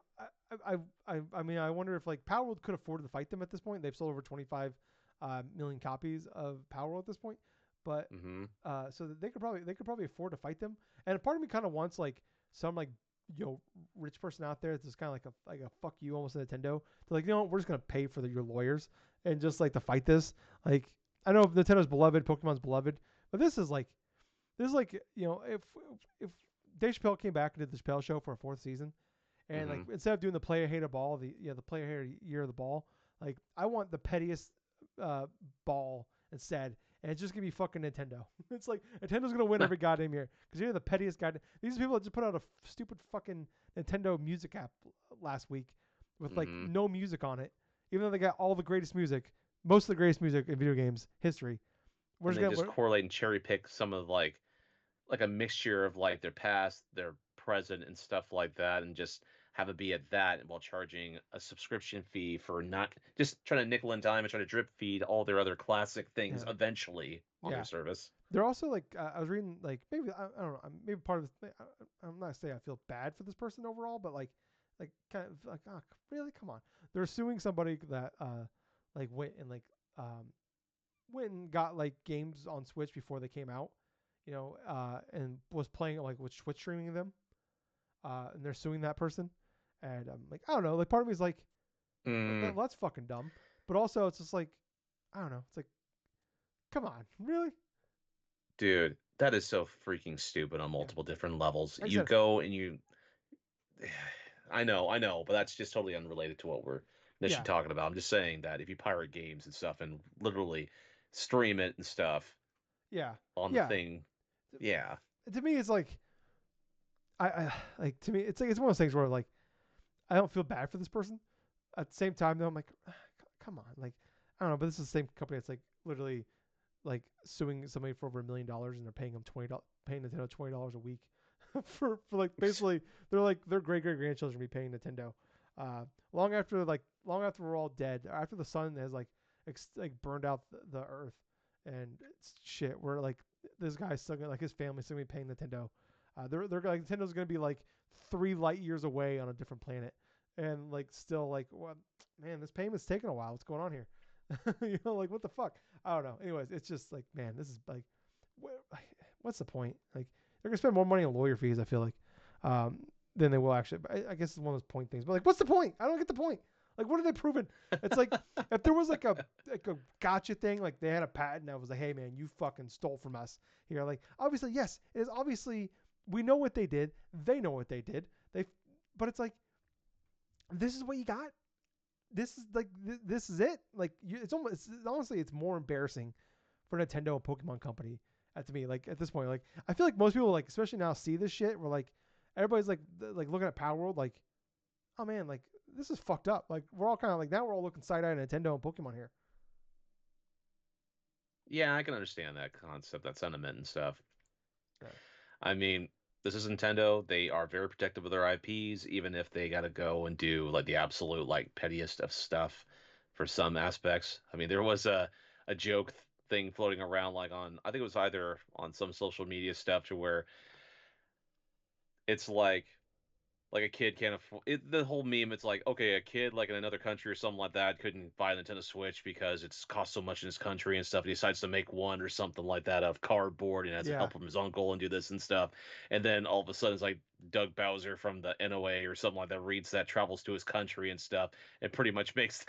I mean I wonder if like Power World could afford to fight them at this point. They've sold over 25 million copies of Power World at this point, but Mm-hmm. so that they could probably afford to fight them. And a part of me kind of wants like some like rich person out there that's just kind of like a fuck you almost to Nintendo. They're like, we're just gonna pay for your lawyers and just like to fight this. Like I know Nintendo's beloved, Pokemon's beloved, but this is like if Dave Chappelle came back and did the Chappelle Show for a fourth season, and like Mm-hmm. instead of doing the player hate a ball, the player hate year of the ball, like I want the pettiest uh, ball instead, and it's just gonna be fucking Nintendo. It's like Nintendo's gonna win every goddamn year because you're the pettiest guy. These people that just put out a stupid fucking Nintendo music app last week with like Mm-hmm. no music on it, even though they got all the greatest music, most of the greatest music in video games history. We're And just they gonna just correlate and cherry pick some of like a mixture of like their past, their present, and stuff like that, and just have it be at that while charging a subscription fee for not just trying to nickel and dime and try to drip feed all their other classic things yeah eventually on their yeah. service. They're also like I was reading like maybe I don't know maybe part of this I'm not saying I feel bad for this person overall, but like kind of like really come on, they're suing somebody that like went and like went and got like games on Switch before they came out, and was playing like with Twitch streaming them, and they're suing that person, and like I don't know, like part of me is like Mm, that's fucking dumb, but also it's just like I don't know, it's like come on, really? dude, that is so freaking stupid on Yeah, multiple different levels. like I You said, go and you I know, but that's just totally unrelated to what we're initially yeah, talking about. I'm just saying that if you pirate games and stuff and literally stream it and stuff yeah, on the yeah. thing, yeah. To me, it's like I like to me, it's like it's one of those things where like I don't feel bad for this person. At the same time, though, I'm like, come on, like I don't know, but this is the same company that's like literally like suing somebody for over $1 million and they're paying them paying Nintendo $20 a week for like basically they're like their great grandchildren be paying Nintendo. Long after we're all dead, after the sun has like burned out the earth and it's shit, we're like this guy's still gonna like his family's still gonna be paying Nintendo. They're like Nintendo's gonna be like 3 light years away on a different planet, and like still like what man, this payment's taking a while. What's going on here? Like what the fuck? I don't know. Anyways, it's just like, man, this is like, what's the point? Like, they're gonna spend more money on lawyer fees. I feel like, than they will actually. But I guess it's one of those point things. But like, what's the point? I don't get the point. Like, what are they proving? It's like if there was like a gotcha thing, like they had a patent that was like, hey man, you fucking stole from us here. Like, obviously, yes, it is obviously we know what they did. They know what they did. But it's like this is what you got. This is like this is it. Like it's almost honestly it's more embarrassing for Nintendo and Pokemon Company to me. Like at this point, like I feel like most people like especially now see this shit. We're like everybody's like looking at Power World like oh man like this is fucked up. Like we're all kind of like now we're all looking side eye at Nintendo and Pokemon here. Yeah, I can understand that concept, that sentiment and stuff. Yeah. I mean, this is Nintendo. They are very protective of their IPs, even if they got to go and do like the absolute like pettiest of stuff for some aspects. I mean, there was a joke thing floating around like on I think it was either on some social media stuff to where it's like like a kid can't afford it, the whole meme. It's like, okay, a kid like in another country or something like that couldn't buy a Nintendo Switch because it's cost so much in his country and stuff. He decides to make one or something like that of cardboard and has to Yeah, help from his uncle and do this and stuff. And then all of a sudden it's like Doug Bowser from the NOA or something like that reads that, travels to his country and stuff, and pretty much makes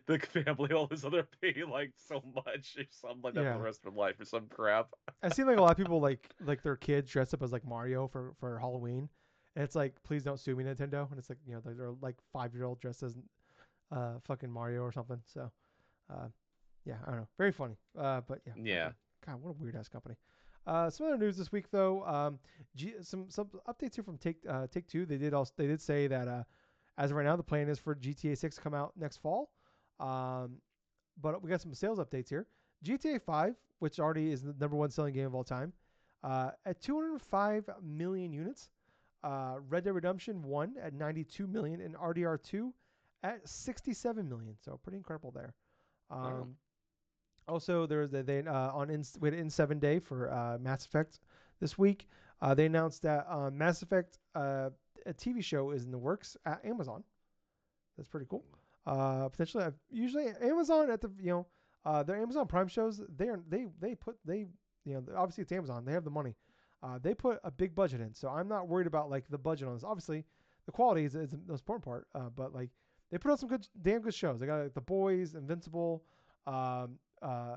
the family all his other pay like so much or something like that for the yeah. rest of their life or some crap. I see like a lot of people like their kids dressed up as like Mario for Halloween, and it's like, please don't sue me, Nintendo. And it's like, they're like 5-year-old dressed as fucking Mario or something. So uh, yeah, I don't know, very funny. But yeah, Yeah. fucking God, what a weird ass company. Some other news this week though. Some updates here from Take Two. They did say that as of right now the plan is for GTA 6 to come out next fall. Um, but we got some sales updates here. GTA 5, which already is the number one selling game of all time, at 205 million units. Red Dead Redemption 1 at 92 million, and RDR 2 at 67 million. So pretty incredible there. Oh. Um, Also, there's they on in, we had an N7 day for Mass Effect this week. They announced that Mass Effect a TV show is in the works at Amazon. That's pretty cool. Potentially, usually Amazon at the their Amazon Prime shows, they obviously it's Amazon, they have the money. They put a big budget in, so I'm not worried about like the budget on this. Obviously, the quality is the most important part, but like they put out some damn good shows. They got like, The Boys, Invincible, The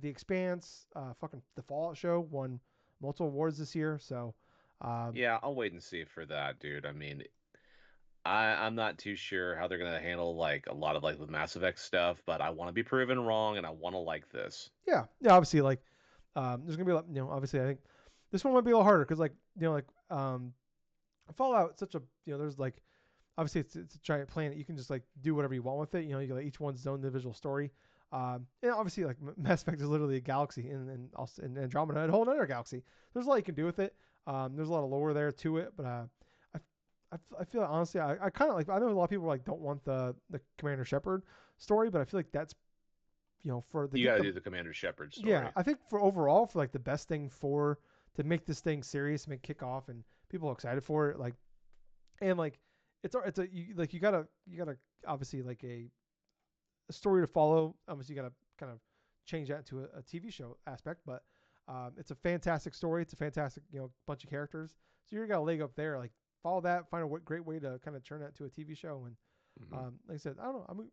Expanse, fucking the Fallout show won multiple awards this year. So um, Yeah, I'll wait and see for that, dude. I mean, I'm not too sure how they're gonna handle like a lot of like the Mass Effect stuff, but I want to be proven wrong and I want to like this. yeah, obviously like there's gonna be obviously I think this one might be a little harder because Fallout such a there's like obviously it's a giant planet, you can just like do whatever you want with it, you got each one's own individual story. And obviously like Mass Effect is literally a galaxy and also in Andromeda a whole other galaxy. There's a lot you can do with it. There's a lot of lore there to it, but I feel like, honestly I kind of like, I know a lot of people like don't want the Commander Shepard story, but I feel like that's for the You get got to the do the Commander Shepard yeah, story. I think for overall, for like the best thing for to make this thing serious, make kick off, and people are excited for it, like and like it's a you gotta obviously like a story to follow. Obviously, you gotta kind of change that into a TV show aspect, but it's a fantastic story. It's a fantastic bunch of characters. So you're gonna leg up there, like follow that, find a great way to kind of turn that to a TV show. And Hmm. like I said, I don't know,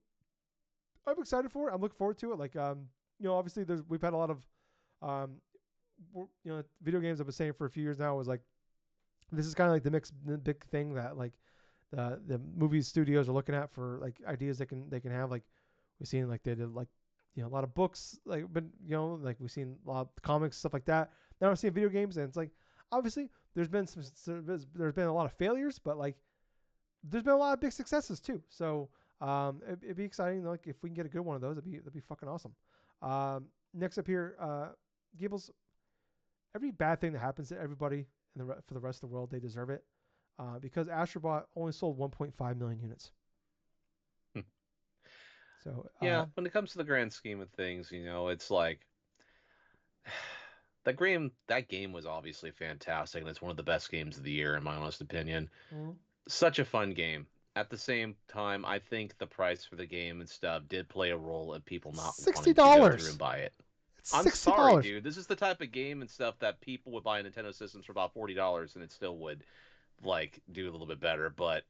I'm excited for it. I'm looking forward to it. Like obviously we've had a lot of um, video games I've been saying for a few years now was like this is kind of like the big thing that like the movie studios are looking at for like ideas they can have. Like we've seen like they did like a lot of books like but like we've seen a lot of comics stuff like that. Now we're seeing video games and it's like obviously there's been a lot of failures, but like there's been a lot of big successes too. So it'd be exciting. Like if we can get a good one of those, that'd be fucking awesome. Next up here, Gables. Every bad thing that happens to everybody for the rest of the world, they deserve it. Because Astrobot only sold 1.5 million units. So Yeah, when it comes to the grand scheme of things, it's like that game was obviously fantastic, and it's one of the best games of the year, in my honest opinion. mm, Such a fun game. At the same time, I think the price for the game and stuff did play a role in people it's not sixty wanting to go through and dollars. buy it. It's I'm sixty sorry, dollars. dude. This is the type of game and stuff that people would buy Nintendo systems for about $40 and it still would like do a little bit better, but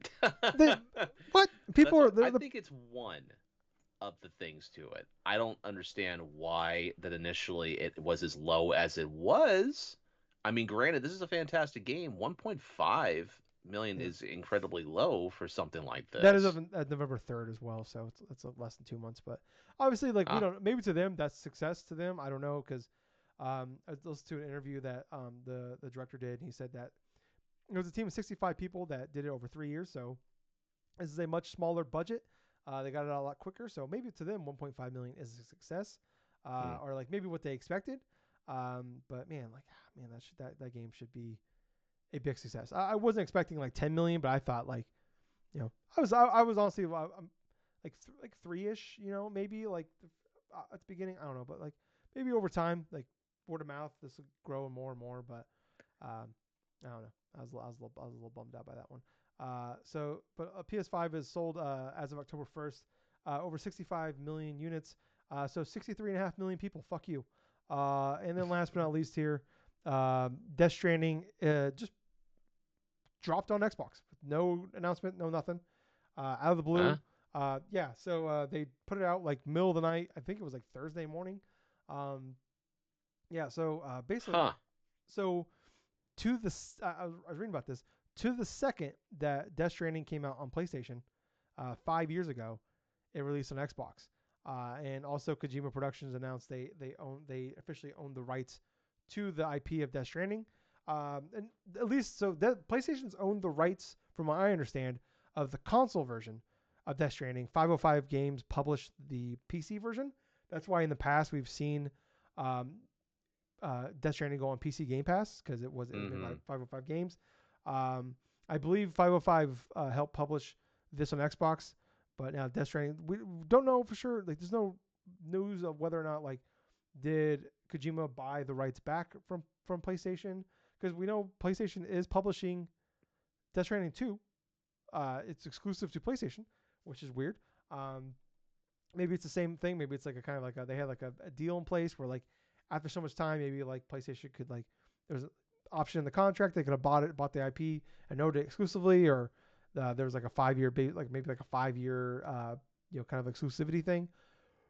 They what people that's are what I the think it's one of the things to it. I don't understand why that initially it was as low as it was. I mean, granted, this is a fantastic game. 1.5 million yeah. is incredibly low for something like That is this. November 3rd as well, so it's less than 2 months. But obviously, like we Ah, don't maybe to them that's success to them. I don't know because I listened to an interview that the director did, and he said that it was a team of 65 people that did it over 3 years. So this is a much smaller budget. They got it out a lot quicker. So maybe to them, 1.5 million is a success, hmm. or like maybe what they expected. But man, like man, that game should be a big success. I wasn't expecting like 10 million, but I thought like I was honestly I'm like 3ish, maybe like at the beginning. I don't know, but like maybe over time, like word of mouth, this will grow more and more. But I don't know. I was a little bummed out by that one. But a PS5 is sold as of October 1st, over 65 million units. So 63.5 million people. Fuck you. And then last but not least here, Death Stranding just dropped on Xbox with no announcement, no nothing, out of the blue. Huh? Yeah, so they put it out like middle of the night. I think it was like Thursday morning. Um, yeah, so basically, Huh. so to the I was reading about this, to the second that Death Stranding came out on PlayStation 5 years ago, it released on Xbox. And also Kojima Productions announced they officially own the rights to the IP of Death Stranding. And at least so that PlayStation's owned the rights, from what I understand, of the console version of Death Stranding. 505 Games published the PC version. That's why in the past we've seen um, Death Stranding go on PC Game Pass because it was made by Mm-hmm. 505 Games. Um, I believe 505 helped publish this on Xbox, but now Death Stranding, we don't know for sure. Like, there's no news of whether or not like did Kojima buy the rights back from PlayStation, because we know PlayStation is publishing Death Stranding 2. It's exclusive to PlayStation, which is weird. Um, Maybe it's the same thing. Maybe it's like a kind of like they had like a deal in place where like after so much time, maybe like PlayStation could like there was an option in the contract they could have bought the IP and owned it exclusively, or there was like a 5 year like maybe like a 5 year kind of exclusivity thing.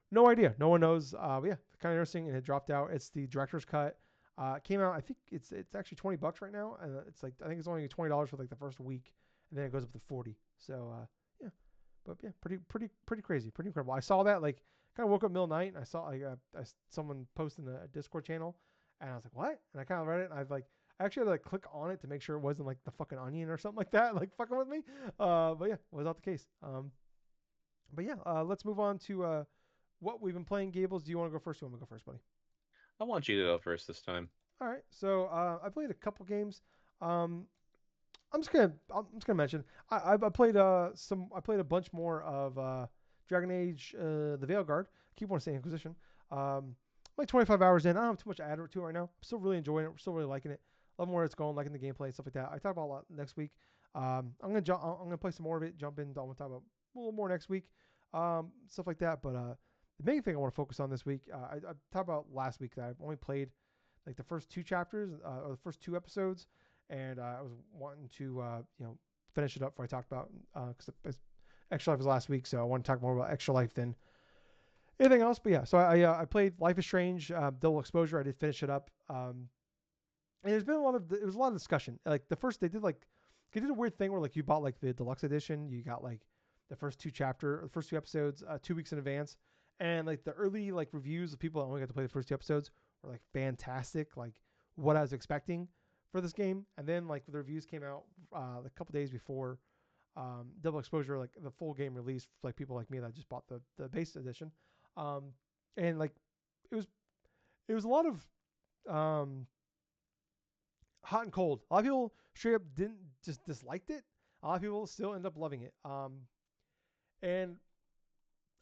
No idea. No one knows. But yeah, kind of interesting. And it dropped out. It's the director's cut. It came out. I think it's actually $20 right now, and it's like I think it's only $20 for like the first week, and then it goes up to 40. So yeah, but yeah, pretty crazy, pretty incredible. I saw that like kind of woke up middle of the night and I saw like someone posting the Discord channel, and I was like, what? And I kind of read it, and I've like I actually had to like click on it to make sure it wasn't like the fucking Onion or something like that, like fucking with me. But yeah, was not the case. But yeah, let's move on to what we've been playing. Gables, do you want to go first? Or you want me to go first, buddy? I want you to go first this time. All right. So I played a couple games. Um, I'm just gonna mention I played I played a bunch more of Dragon Age the Veilguard. I keep wanting to say Inquisition. Like 25 hours in. I don't have too much to add to it right now. I'm still really enjoying it. We're still really liking it. Loving where it's going, liking the gameplay and stuff like that. I talk about a lot next week. I'm gonna play some more of it. Jump in. I'm gonna talk about a little more next week. Stuff like that. But the main thing I want to focus on this week, I talked about last week that I've only played like the first two chapters or the first two episodes, and I was wanting to finish it up before I talked about because Extra Life was last week, so I want to talk more about Extra Life than anything else. But yeah, so I played Life is Strange Double Exposure. I did finish it up, and there's been it was a lot of discussion. Like the first they did a weird thing where like you bought like the deluxe edition, you got like the first two episodes 2 weeks in advance, and like the early like reviews of people that only got to play the first two episodes were like fantastic, like what I was expecting for this game. And then like the reviews came out a couple days before Double Exposure, like the full game release, like people like me that just bought the base edition, um, and like it was it was a lot of um, hot and cold. A lot of people straight up didn't just disliked it. A lot of people still end up loving it. And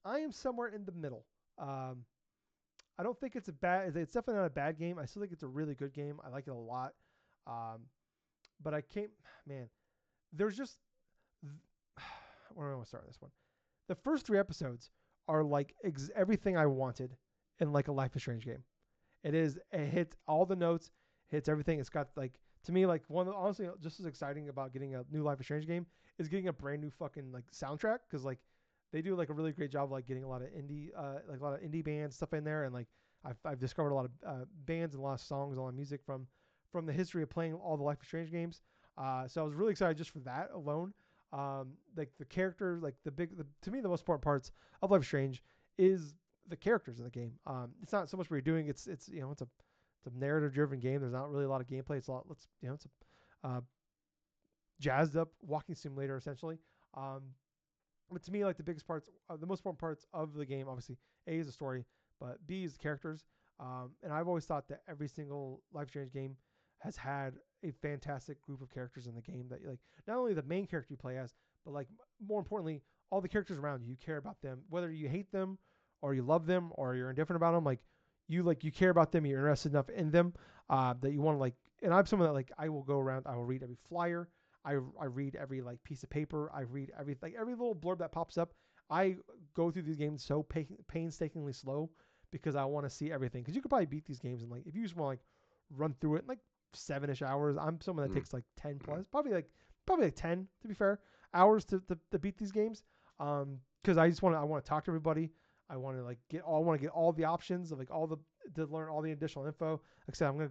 I am somewhere in the middle. Um, I don't think it's a bad. It's definitely not a bad game. I still think it's a really good game. I like it a lot. Um, but I can't. Man, there's just. Where do I want to start this one? The first three episodes are like everything I wanted in like a Life is Strange game. It hits all the notes, hits everything. It's got like to me like one of honestly just as exciting about getting a new Life is Strange game is getting a brand new fucking like soundtrack, because like they do like a really great job of like getting a lot of indie bands stuff in there, and like I've discovered a lot of bands and a lot of songs, a lot of music from the history of playing all the Life is Strange games. So I was really excited just for that alone. Like the characters, like to me the most important parts of Life is Strange is the characters in the game. It's not so much what you're doing. It's it's a narrative driven game. There's not really a lot of gameplay. It's a lot. It's a jazzed up walking simulator essentially. Um, but to me, like the biggest parts, the most important parts of the game, obviously, A is the story, but B is the characters. And I've always thought that every single Life is Strange game has had a fantastic group of characters in the game that like not only the main character you play as, but like more importantly, all the characters around you. You care about them, whether you hate them or you love them or you're indifferent about them. Like you care about them, you're interested enough in them that you want to like. And I'm someone that like I will go around, I will read every flyer, I read every like piece of paper. I read every little blurb that pops up. I go through these games so painstakingly slow because I want to see everything. Because you could probably beat these games in like if you just want to like run through it in like 7ish hours. I'm someone that Mm. takes like 10 plus, probably like 10 to be fair hours to beat these games. Because I want to talk to everybody. I want to like I want to get all the options of like all the to learn all the additional info. Like I said, I'm gonna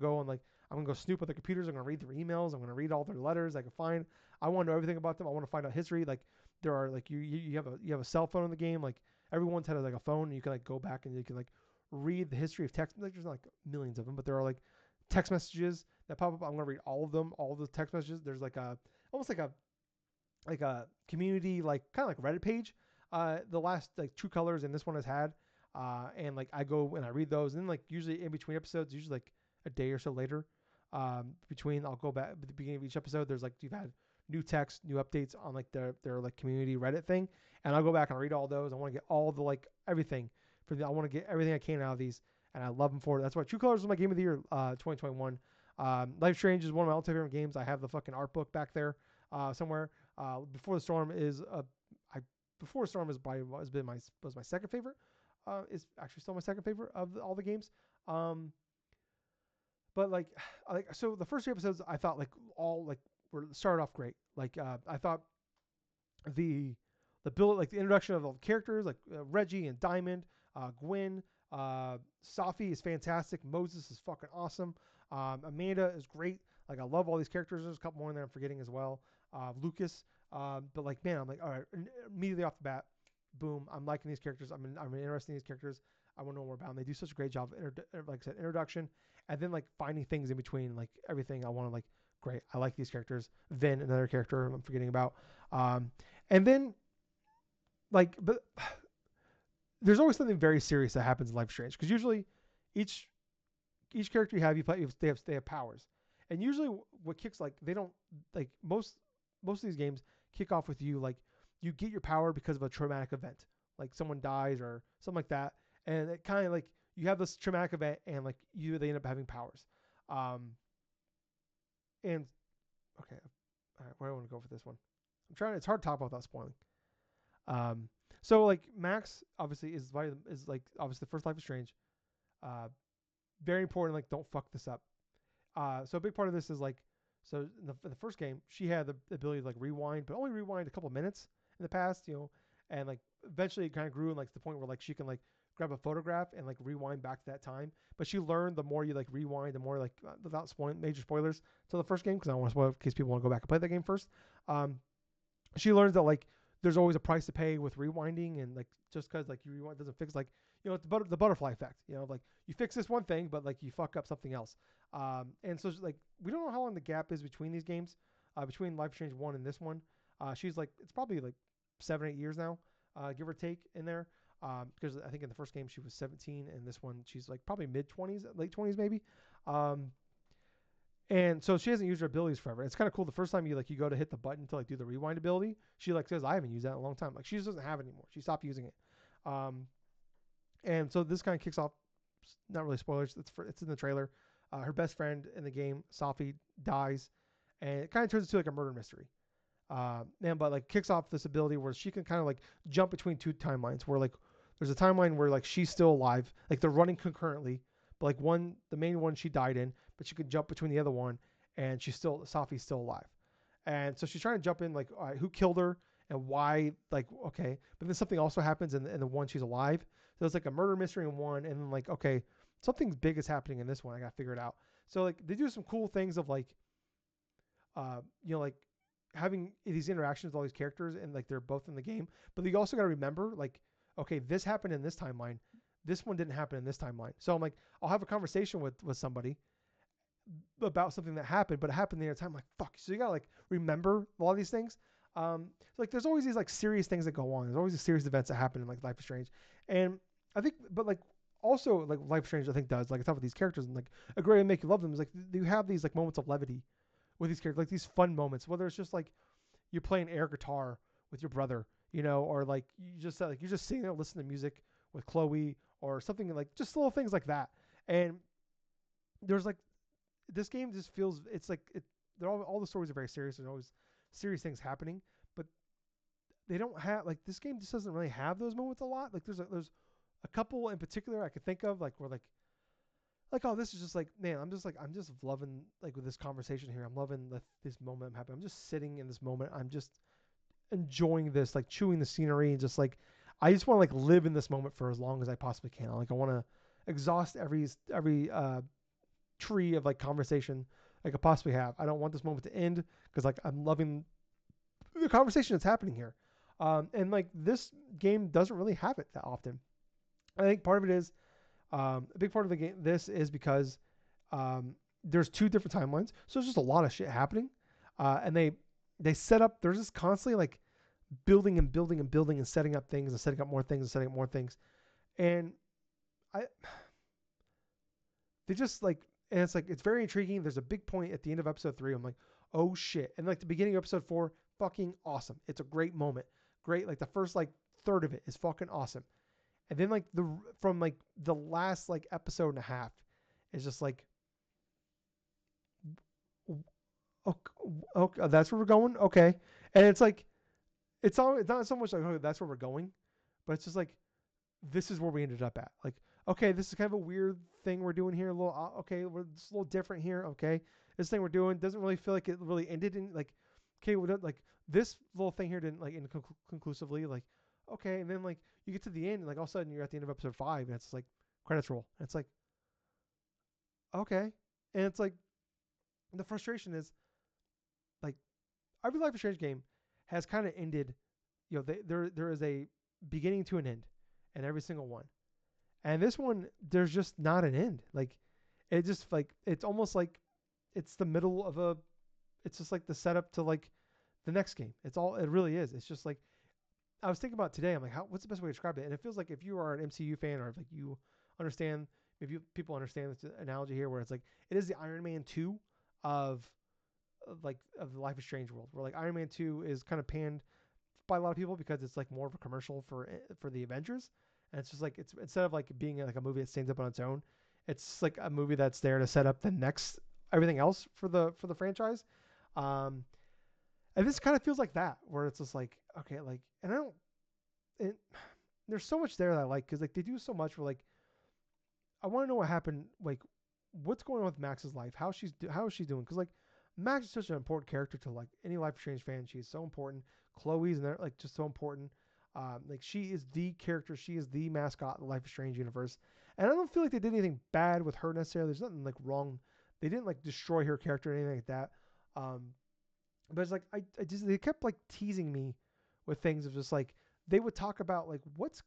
go snoop at their computers. I'm gonna read their emails. I'm gonna read all their letters I can find. I want to know everything about them. I want to find out history. Like there are like you have a cell phone in the game. Like everyone's had like a phone, and you can like go back and you can like read the history of text. Like there's not like millions of them, but there are like text messages that pop up. I'm gonna read all of them, all of the text messages. There's like a almost like a community like kind of like Reddit page. The last like True Colors and this one has had, and like I go and I read those, and then like usually in between episodes, usually like a day or so later, between I'll go back at the beginning of each episode. There's like you've had new text, new updates on like their like community Reddit thing, and I'll go back and read all those. I want to get all the like everything I want to get everything I can out of these, and I love them for it. That's why True Colors was my game of the year, 2021. Life Strange is one of my all-time favorite games. I have the fucking art book back there somewhere. Before the Storm is I Before the Storm is by was my second favorite. Is actually still my second favorite of all the games. Um, but like so the first three episodes I thought like all like were started off great. Like I thought the build like the introduction of all the characters like Reggie and Diamond, Gwen, Safi is fantastic. Moses is fucking awesome. Amanda is great. Like I love all these characters. There's a couple more in there I'm forgetting as well. Lucas, but like man, I'm like all right. Immediately off the bat, boom, I'm liking these characters. I'm interested in these characters. I want to know more about them. They do such a great job of like I said, introduction, and then like finding things in between, like everything I want to like. Great, I like these characters. Vin, another character I'm forgetting about. Um, and then like, but there's always something very serious that happens in Life is Strange because usually each character you have they have powers, and usually what kicks like they don't like most of these games kick off with you like you get your power because of a traumatic event like someone dies or something like that, and it kind of like you have this traumatic event and like they end up having powers, um and okay, all right, where do I want to go for this one? It's hard to talk about without spoiling. Um, so like Max obviously is like obviously the first Life is Strange. Uh, Very important. Like don't fuck this up. So a big part of this is like so in the first game she had the ability to like rewind, but only rewind a couple minutes in the past, you know, and like eventually it kind of grew and like to the point where like she can like grab a photograph and like rewind back to that time. But she learned the more you like rewind, the more like without spoiling major spoilers to the first game because I don't want to spoil it in case people want to go back and play that game first. Um, she learns that like there's always a price to pay with rewinding and like just because like you rewind doesn't fix like you know it's the butterfly effect, you know, like you fix this one thing but like you fuck up something else, and so like we don't know how long the gap is between these games, between Life Strange 1 and this one. She's like it's probably like 7-8 years now, give or take in there, because I think in the first game she was 17 and this one she's like probably mid 20s late 20s maybe. um, and so she hasn't used her abilities forever. It's kind of cool. The first time you go to hit the button to like do the rewind ability, she like says, "I haven't used that in a long time." Like she just doesn't have it anymore. She stopped using it. Um, and so this kind of kicks off. Not really spoilers. It's in the trailer. Her best friend in the game, Safi, dies, and it kind of turns into like a murder mystery. And but like kicks off this ability where she can kind of like jump between two timelines. Where like there's a timeline where like she's still alive, like they're running concurrently, but like the main one she died in, but she could jump between the other one, and Safi's still alive, and so she's trying to jump in like all right, who killed her and why, like okay, but then something also happens in the one she's alive, so it's like a murder mystery in one, and then like okay, something big is happening in this one, I got to figure it out. So like they do some cool things of like you know, like having these interactions with all these characters and like they're both in the game, but you also got to remember like, okay, this happened in this timeline, this one didn't happen in this timeline. So I'm like, I'll have a conversation with somebody about something that happened, but it happened the other time. I'm like, fuck. So you gotta like remember a lot of these things. So like there's always these like serious things that go on. There's always these serious events that happen in like Life is Strange, and I think, but like also like Life is Strange, I think does like it's not with these characters and like a great way to make you love them is like you have these like moments of levity with these characters, like these fun moments, whether it's just like you're playing air guitar with your brother, you know, or like you're just sitting there listening to music with Chloe or something like just little things like that. And there's like this game just feels it's like it. All the stories are very serious. There's always serious things happening, but they don't have like this game just doesn't really have those moments a lot. Like there's a couple in particular I could think of like where like oh this is just like man I'm just loving like with this conversation here. I'm loving this moment I'm happy. I'm just sitting in this moment. I'm just enjoying this, like chewing the scenery and just like I just want to like live in this moment for as long as I possibly can. Like I want to exhaust every tree of like conversation I could possibly have. I don't want this moment to end because like I'm loving the conversation that's happening here. And like this game doesn't really have it that often. I think part of it is a big part of the game. This is because there's two different timelines, so there's just a lot of shit happening, and they set up. There's just constantly like building and building and building and setting up things and setting up more things and setting up more things, and I they just like and it's like it's very intriguing. There's a big point at the end of episode 3. I'm like, oh shit, and like the beginning of episode 4, fucking awesome. It's a great moment, great. Like the first like third of it is fucking awesome, and then like the from like the last like episode and a half is just like okay, okay, that's where we're going. Okay, and it's like it's not so much like oh that's where we're going, but it's just like this is where we ended up at. Like okay, this is kind of a weird thing we're doing here. A little okay, we're it's a little different here. Okay, this thing we're doing doesn't really feel like it really ended in like okay, we don't, like this little thing here didn't like end conclusively. Like okay, and then like you get to the end and like all of a sudden you're at the end of episode 5 and it's like credits roll. And it's like okay, and it's like the frustration is like every Life is Strange game has kind of ended. You know, there is a beginning to an end, in every single one. And this one, there's just not an end. Like it just like it's almost like it's the middle of a. It's just like the setup to like the next game. It's all it really is. It's just like I was thinking about today. I'm like, what's the best way to describe it? And it feels like if you are an MCU fan or if like you understand, if you people understand this analogy here, where it's like it is the Iron Man 2 of of the Life is Strange world, where like Iron Man 2 is kind of panned by a lot of people because it's like more of a commercial for the Avengers, and it's just like it's instead of like being like a movie that stands up on its own, it's like a movie that's there to set up the next everything else for the franchise. Um, and this kind of feels like that, where it's just like okay, like and I don't. It, there's so much there that I like because like they do so much for like I want to know what happened, like what's going on with Max's life, how is she doing? Because like Max is such an important character to like any Life is Strange fan. She's so important. Chloe's and they're like just so important. Like she is the character. She is the mascot of the Life is Strange universe. And I don't feel like they did anything bad with her necessarily. There's nothing like wrong. They didn't like destroy her character or anything like that. Um, but it's like I just they kept like teasing me with things of just like they would talk about like what's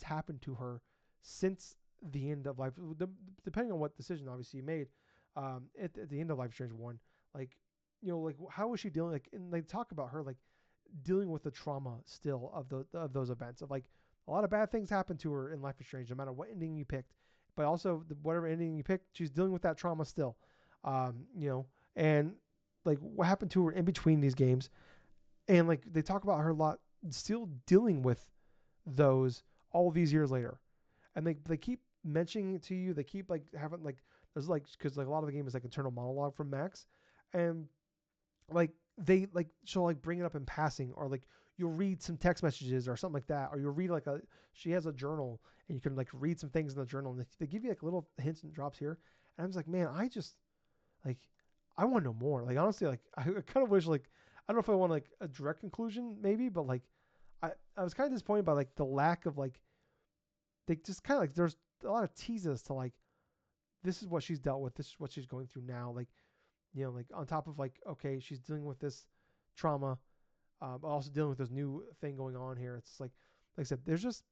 happened to her since the end of life, depending on what decision obviously you made at the end of Life is Strange 1, like you know like how is she dealing, like and they talk about her like dealing with the trauma still of those events of like a lot of bad things happen to her in Life is Strange no matter what ending you picked, but also whatever ending you picked she's dealing with that trauma still. You know, and like what happened to her in between these games, and like they talk about her a lot still dealing with those all these years later, and they keep mentioning it to you. They keep like having like there's like because like a lot of the game is like internal monologue from Max, and like they like she'll like bring it up in passing or like you'll read some text messages or something like that, or you'll read like a she has a journal and you can like read some things in the journal and they give you like little hints and drops here, and I'm just like man I just like I want to know more. Like honestly, like I kind of wish like I don't know if I want like a direct conclusion maybe, but like I was kind of disappointed by like the lack of like they just kind of like there's a lot of teases to like this is what she's dealt with, this is what she's going through now, like you know like on top of like okay she's dealing with this trauma, but also dealing with this new thing going on here. It's like I said, there's just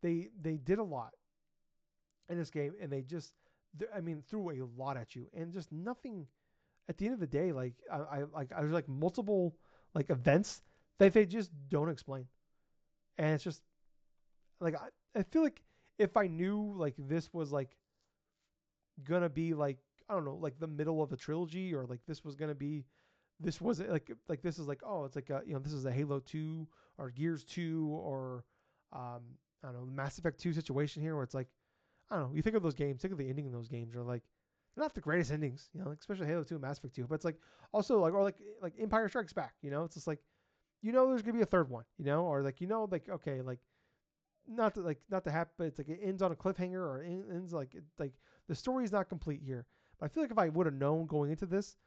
they did a lot in this game and they just I mean threw a lot at you and just nothing at the end of the day, like I was like multiple like events that they just don't explain, and it's just like I feel like if I knew like this was like gonna be like I don't know like the middle of a trilogy or like this was gonna be this wasn't like this is like oh it's like a, you know this is a Halo 2 or Gears 2 or um I don't know Mass Effect 2 situation here where it's like I don't know you think of those games, think of the ending of those games or like not the greatest endings, like especially Halo 2 and Mass Effect 2, but it's like also like or like Empire Strikes Back, it's just like there's gonna be a third one, or like like okay, like not to happen, but it's like it ends on a cliffhanger or it ends like the story is not complete here. But I feel like if I would have known going into this,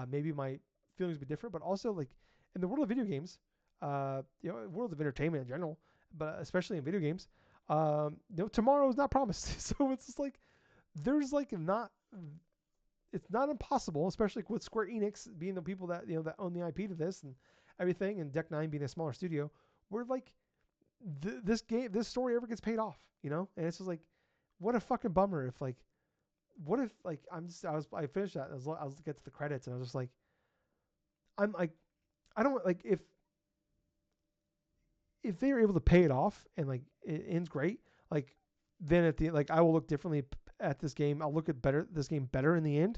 maybe my feelings would be different. But also like in the world of video games, world of entertainment in general, but especially in video games, tomorrow is not promised. So it's just like there's like not it's not impossible, especially with Square Enix being the people that that own the IP to this and everything, and Deck Nine being a smaller studio. We're like this story ever gets paid off, and it's just like, what a fucking bummer if like, what if like I finished that, I was get to the credits and I was just like, I'm like, I don't like if they were able to pay it off and like it ends great, like then at the like I will look differently at this game. I'll look at this game better in the end.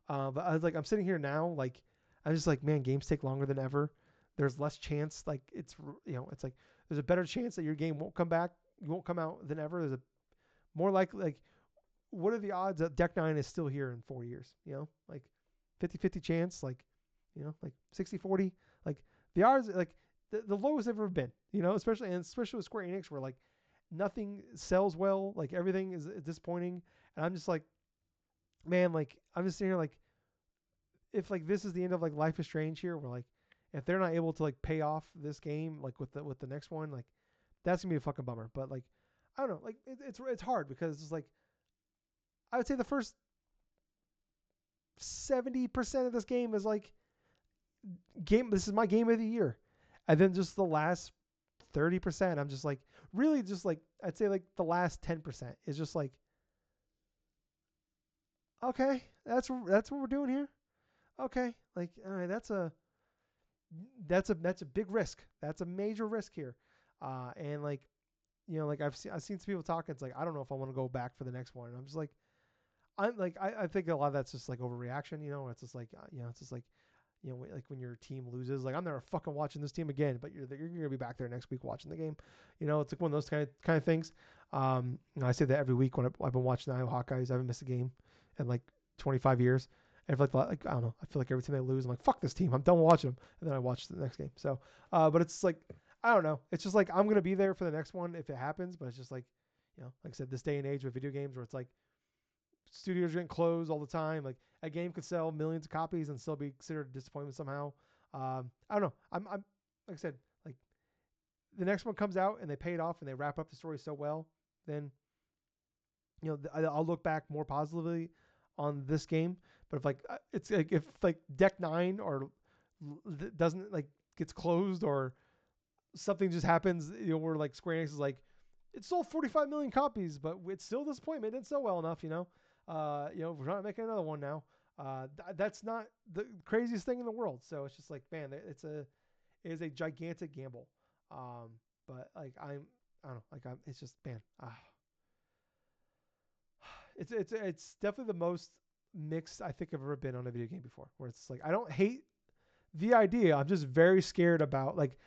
But I was like, I'm sitting here now, like I'm just like, man, games take longer than ever. There's less chance, like it's like there's a better chance that your game won't come back, you won't come out than ever. There's a more likely like what are the odds that Deck Nine is still here in 4 years? Like 50-50 chance, like like 60-40. Like the odds, like the lowest they've ever been. Especially with Square Enix, where like nothing sells well, like everything is disappointing, and I'm just like, man, like I'm just sitting here like, if like this is the end of like Life is Strange here, where like if they're not able to like pay off this game like with the next one, like that's gonna be a fucking bummer. But like I don't know, like it's hard because it's like I would say the first 70% of this game is like game. This is my game of the year, and then just the last 30%, I'm just like really just like I'd say like the last 10% is just like okay, that's what we're doing here. Okay, like all right, that's a big risk. That's a major risk here, and like like I've seen some people talking. It's like I don't know if I want to go back for the next one. And I'm just like I think a lot of that's just like overreaction. It's just like it's just like like when your team loses, like I'm never fucking watching this team again. But you're gonna be back there next week watching the game. It's like one of those kind of things. I say that every week when I've been watching the Iowa Hawkeyes. I haven't missed a game in like 25 years. And if like I don't know, I feel like every time they lose, I'm like fuck this team. I'm done watching them, and then I watch the next game. So, but it's like I don't know. It's just like I'm gonna be there for the next one if it happens. But it's just like like I said, this day and age with video games where it's like studios are getting closed all the time. Like a game could sell millions of copies and still be considered a disappointment somehow. I don't know. I'm like I said, like the next one comes out and they pay it off and they wrap up the story so well, then I'll look back more positively on this game. But if like it's like if like Deck Nine or doesn't like gets closed or something just happens, where like Square Enix is like, it sold 45 million copies, but it's still a disappointment. It didn't sell well enough, we're not making another one now. That's not the craziest thing in the world. So it's just like, man, it is a gigantic gamble. But like I don't know, like it's just man, it's definitely the most mixed I think I've ever been on a video game before. Where it's like I don't hate the idea. I'm just very scared about like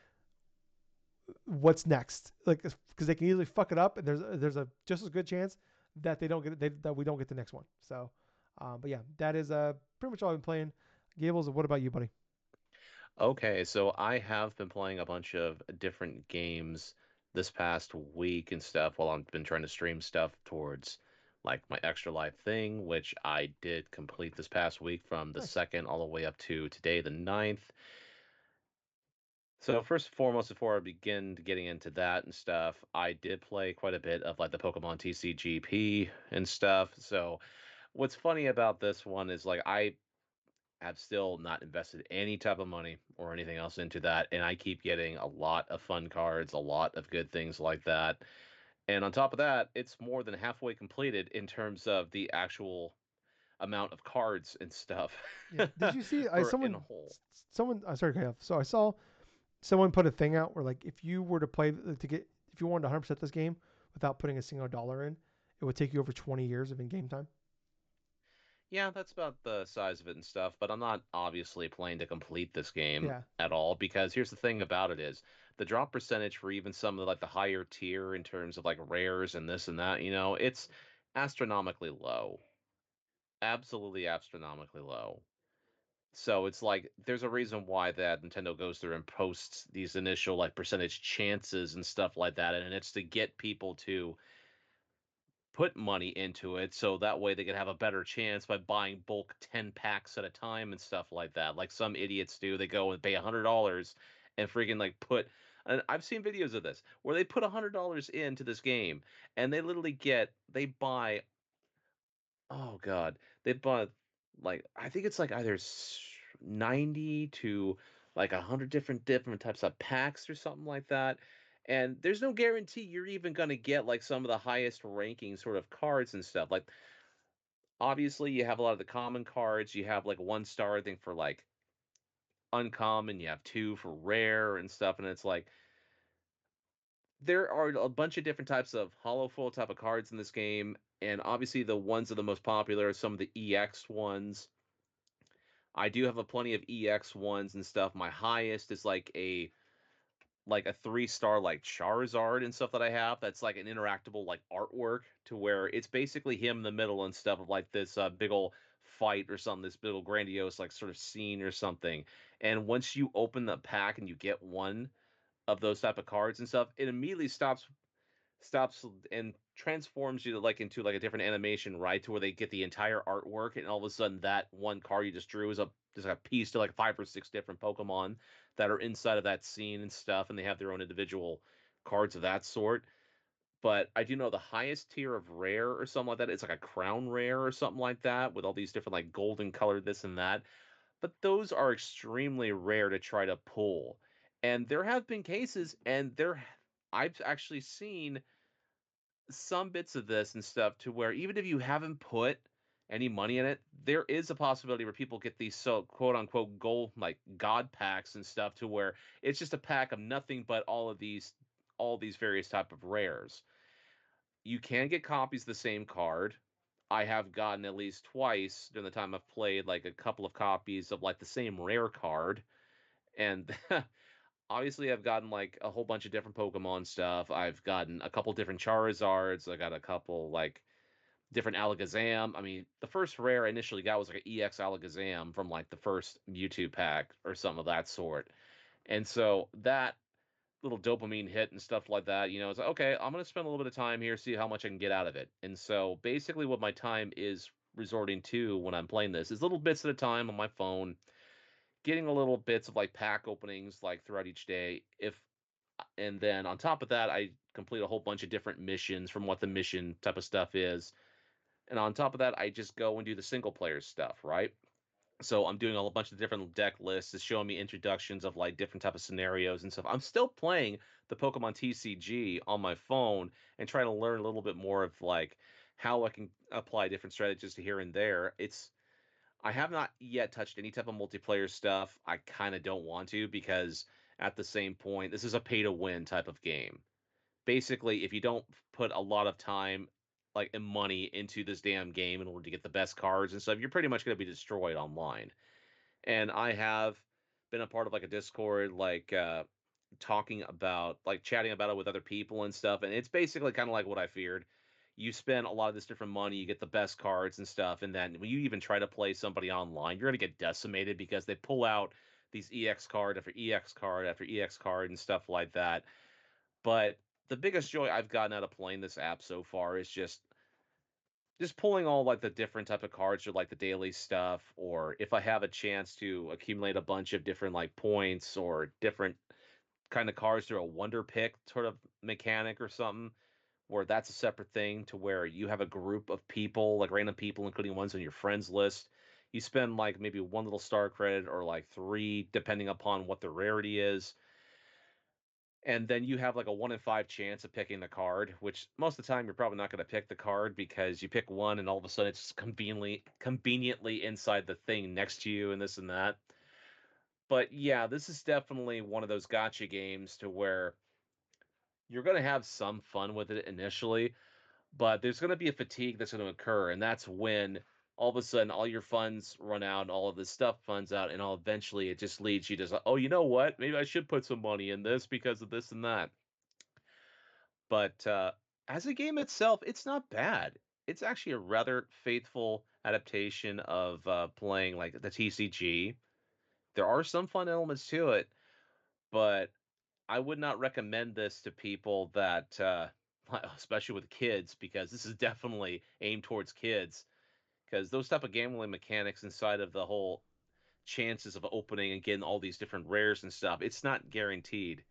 what's next, like because they can easily fuck it up, and there's a just as good chance that they don't get that we don't get the next one. So, but yeah, that is pretty much all I've been playing. Gables, what about you, buddy? Okay, so I have been playing a bunch of different games this past week and stuff while I've been trying to stream stuff towards like my Extra Life thing, which I did complete this past week from the Nice. 2nd all the way up to today, the 9th. So first and foremost, before I begin getting into that and stuff, I did play quite a bit of like the Pokemon TCGP and stuff. So what's funny about this one is like I have still not invested any type of money or anything else into that, and I keep getting a lot of fun cards, a lot of good things like that. And on top of that, it's more than halfway completed in terms of the actual amount of cards and stuff Yeah. Did you see? I for in a someone whole. someone. Sorry, so I saw someone put a thing out where like if you were to play to get if you wanted to 100% this game without putting a single dollar in, it would take you over 20 years of in-game time. Yeah, that's about the size of it and stuff, but I'm not obviously playing to complete this game Yeah. at all because here's the thing about it is the drop percentage for even some of like the higher tier in terms of like rares and this and that, it's astronomically low. absolutely astronomically low. So it's like there's a reason why that Nintendo goes through and posts these initial like percentage chances and stuff like that, and it's to get people to put money into it so that way they can have a better chance by buying bulk 10 packs at a time and stuff like that. Like some idiots do, they go and pay $100 and freaking like put. And I've seen videos of this where they put $100 into this game and they literally they buy, oh god, they bought like I think it's like either 90 to like 100 different types of packs or something like that. And there's no guarantee you're even going to get like some of the highest ranking sort of cards and stuff. Like obviously you have a lot of the common cards, you have like one star I think for like uncommon, you have two for rare and stuff, and it's like there are a bunch of different types of hollow foil type of cards in this game, and obviously the ones that are the most popular are some of the EX ones. I do have a plenty of EX ones and stuff. My highest is like a 3-star like Charizard and stuff that I have. That's like an interactable like artwork to where it's basically him in the middle and stuff of like this big old fight or something, this big old grandiose like sort of scene or something. And once you open the pack and you get one of those type of cards and stuff, it immediately stops and transforms you like into like a different animation, right? To where they get the entire artwork, and all of a sudden that one card you just drew is a just like a piece to like 5 or 6 different Pokemon that are inside of that scene and stuff, and they have their own individual cards of that sort. But I do know the highest tier of rare or something like that. It's like a crown rare or something like that with all these different like golden colored this and that. But those are extremely rare to try to pull. And there have been cases, and I've actually seen some bits of this and stuff to where even if you haven't put any money in it, there is a possibility where people get these so quote unquote gold like god packs and stuff to where it's just a pack of nothing but all these various type of rares. You can get copies of the same card. I have gotten at least twice during the time I've played like a couple of copies of like the same rare card. And obviously I've gotten like a whole bunch of different Pokemon stuff. I've gotten a couple different Charizards. I got a couple like different Alakazam. I mean, the first rare I initially got was like an EX Alakazam from like the first Mewtwo pack or something of that sort. And so that little dopamine hit and stuff like that, it's like, okay, I'm gonna spend a little bit of time here, see how much I can get out of it. And so basically what my time is resorting to when I'm playing this is little bits at a time on my phone, getting a little bits of like pack openings like throughout each day. If and then on top of that, I complete a whole bunch of different missions from what the mission type of stuff is. And on top of that, I just go and do the single player stuff, right? So I'm doing a bunch of different deck lists. It's showing me introductions of like different type of scenarios and stuff. I'm still playing the Pokemon TCG on my phone and trying to learn a little bit more of like how I can apply different strategies to here and there. I have not yet touched any type of multiplayer stuff. I kind of don't want to because at the same point, this is a pay to win type of game. Basically, if you don't put a lot of time like and money into this damn game in order to get the best cards and stuff, you're pretty much going to be destroyed online. And I have been a part of like a Discord, like talking about like chatting about it with other people and stuff. And it's basically kind of like what I feared. You spend a lot of this different money, you get the best cards and stuff, and then when you even try to play somebody online, you're gonna get decimated because they pull out these EX card after EX card after EX card and stuff like that. But the biggest joy I've gotten out of playing this app so far is just pulling all like the different type of cards or like the daily stuff, or if I have a chance to accumulate a bunch of different like points or different kind of cards through a wonder pick sort of mechanic or something, where that's a separate thing to where you have a group of people, like random people, including ones on your friends list. You spend like maybe one little star credit or like three, depending upon what the rarity is, and then you have like a 1 in 5 chance of picking the card, which most of the time you're probably not going to pick the card because you pick one and all of a sudden it's conveniently inside the thing next to you and this and that. But yeah, this is definitely one of those gotcha games to where you're going to have some fun with it initially, but there's going to be a fatigue that's going to occur, and that's when all of a sudden all your funds run out, all of this stuff funds out, and all eventually it just leads you to, oh, you know what? Maybe I should put some money in this because of this and that. But as a game itself, it's not bad. it's actually a rather faithful adaptation of playing like the TCG. There are some fun elements to it, but I would not recommend this to people that, especially with kids, because this is definitely aimed towards kids. Because those type of gambling mechanics inside of the whole chances of opening and getting all these different rares and stuff, it's not guaranteed.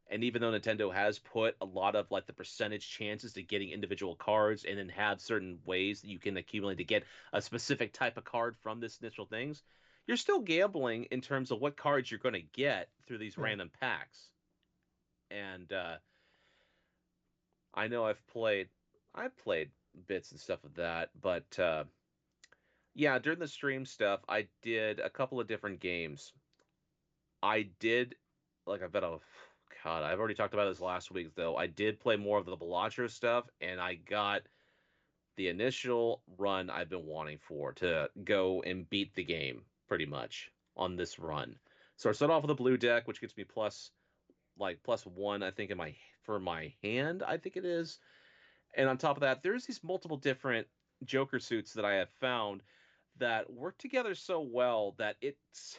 And even though Nintendo has put a lot of like the percentage chances to getting individual cards and then have certain ways that you can accumulate to get a specific type of card from this initial things, you're still gambling in terms of what cards you're going to get through these Yeah. random packs. And I know I've played bits and stuff of that, but yeah, during the stream stuff, I did a couple of different games. I did like I bet oh God, I've already talked about this last week though. I did play more of the Balatro stuff, and I got the initial run I've been wanting for to go and beat the game pretty much on this run. So I start off with a blue deck, which gets me plus 1, I think, in my for my hand, I think it is. And on top of that, there's these multiple different Joker suits that I have found that work together so well that it's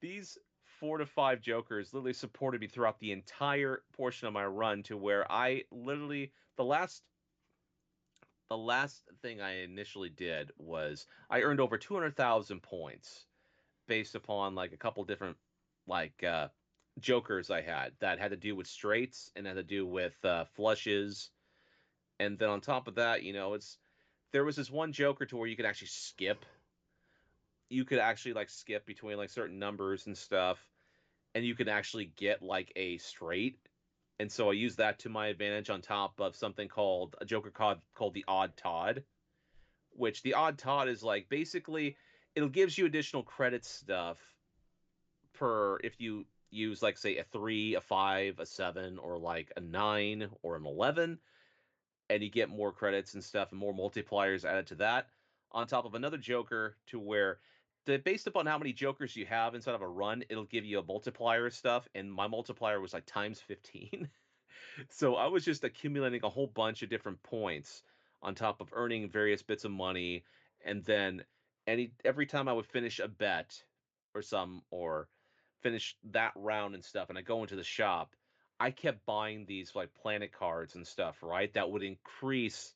these 4 to 5 Jokers literally supported me throughout the entire portion of my run to where I literally the last thing I initially did was I earned over 200,000 points based upon like a couple different like jokers I had to do with straights and had to do with flushes. And then on top of that, it's there was this one joker to where you could actually skip. You could actually like skip between like certain numbers and stuff, and you could actually get like a straight. And so I used that to my advantage on top of something called a joker called the Odd Todd, which the Odd Todd is like basically it gives you additional credit stuff per if you use like say a 3, a 5, a 7, or like a 9 or an 11, and you get more credits and stuff and more multipliers added to that on top of another joker to where based upon how many jokers you have inside of a run, it'll give you a multiplier stuff, and my multiplier was like times 15. So I was just accumulating a whole bunch of different points on top of earning various bits of money, and then every time I would finish a bet or finish that round and stuff, and I go into the shop, I kept buying these like planet cards and stuff, right? That would increase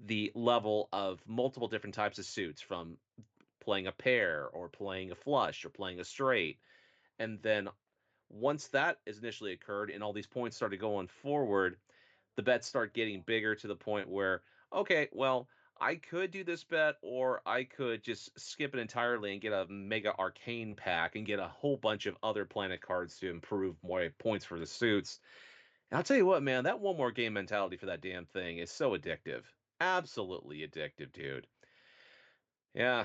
the level of multiple different types of suits from playing a pair or playing a flush or playing a straight. And then once that is initially occurred and all these points started going forward, the bets start getting bigger to the point where, okay, well, I could do this bet, or I could just skip it entirely and get a mega arcane pack and get a whole bunch of other planet cards to improve more points for the suits. And I'll tell you what, man, that one more game mentality for that damn thing is so addictive. Absolutely addictive, dude. Yeah.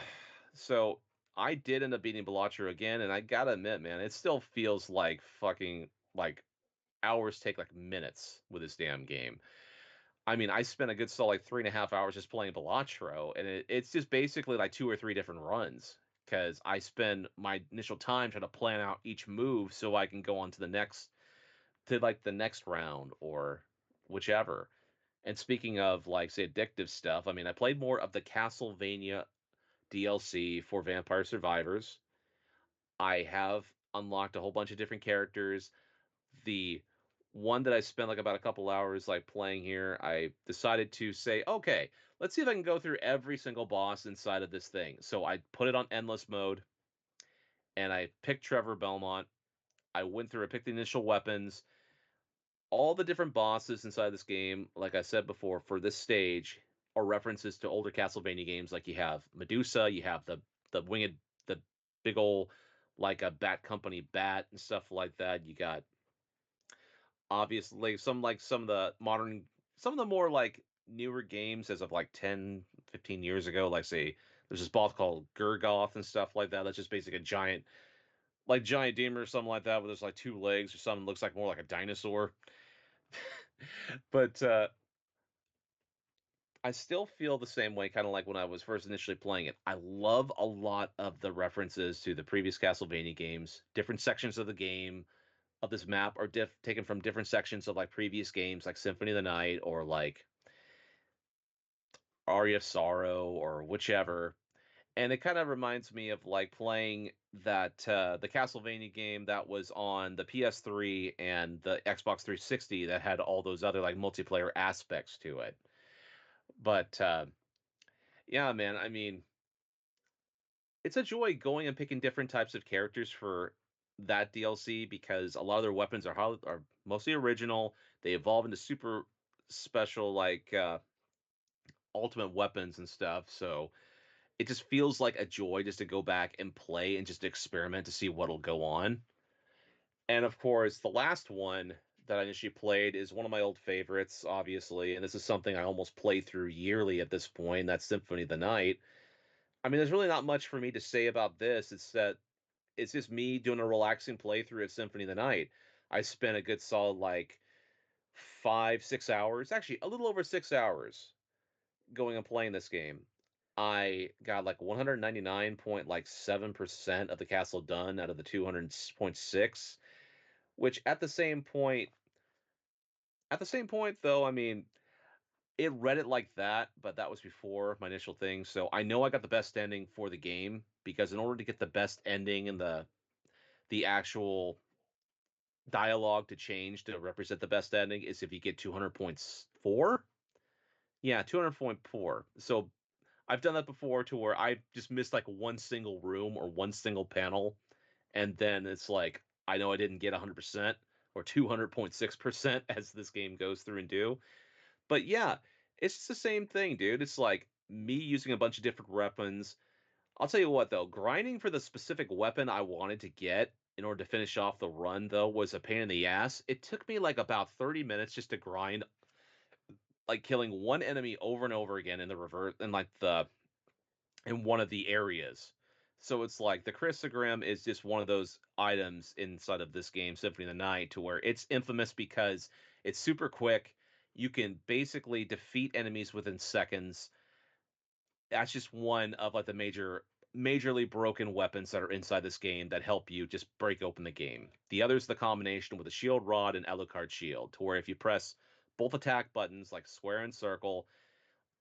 So I did end up beating Balatro again, and I gotta admit, man, it still feels like fucking like hours take like minutes with this damn game. I mean, I spent a good solid like 3.5 hours just playing Balatro, and it's just basically like 2 or 3 different runs because I spend my initial time trying to plan out each move so I can go on to the next round or whichever. And speaking of like say addictive stuff, I mean, I played more of the Castlevania DLC for Vampire Survivors. I have unlocked a whole bunch of different characters. The one that I spent like about a couple hours like playing here, I decided to say, okay, let's see if I can go through every single boss inside of this thing. So I put it on endless mode and I picked Trevor Belmont. I went through, I picked the initial weapons, all the different bosses inside this game, like I said before, for this stage are references to older Castlevania games. Like you have Medusa, you have the winged, the big old like a Bat Company bat and stuff like that. You got obviously some of the some of the more like newer games as of like 10, 15 years ago. Like say there's this boss called Gurgoth and stuff like that. That's just basically a giant demon or something like that, with there's like 2 legs or something. Looks like more like a dinosaur. But I still feel the same way, kind of like when I was first initially playing it. I love a lot of the references to the previous Castlevania games. Different sections of the game of this map are taken from different sections of like previous games, like Symphony of the Night or like Aria of Sorrow or whichever. And it kind of reminds me of like playing that the Castlevania game that was on the PS3 and the Xbox 360 that had all those other like multiplayer aspects to it. But yeah, man, I mean, it's a joy going and picking different types of characters for that DLC because a lot of their weapons are mostly original. They evolve into super special like ultimate weapons and stuff. So it just feels like a joy just to go back and play and just experiment to see what'll go on. And of course, the last one that I initially played is one of my old favorites, obviously, and this is something I almost play through yearly at this point. That's Symphony of the Night. I mean, there's really not much for me to say about this. It's that it's just me doing a relaxing playthrough at Symphony of the Night. I spent a good solid like 5, 6 hours, actually a little over 6 hours, going and playing this game. I got like 199.7% of the castle done out of the 200.6, which at the same point though, I mean, it read it like that, but that was before my initial thing. So I know I got the best ending for the game because in order to get the best ending and the actual dialogue to change to represent the best ending is if you get 200.4. Yeah, 200.4. So I've done that before to where I just missed like one single room or one single panel, and then it's like I know I didn't get 100% or 200.6% as this game goes through and do. But yeah, it's just the same thing, dude. It's like me using a bunch of different weapons. I'll tell you what though, grinding for the specific weapon I wanted to get in order to finish off the run though was a pain in the ass. It took me like about 30 minutes just to grind like killing one enemy over and over again in the reverse in like the in one of the areas. So it's like the Chrysogram is just one of those items inside of this game, Symphony of the Night, to where it's infamous because it's super quick. You can basically defeat enemies within seconds. That's just one of like the majorly broken weapons that are inside this game that help you just break open the game. The other is the combination with a shield rod and Alucard shield, to where if you press both attack buttons like square and circle,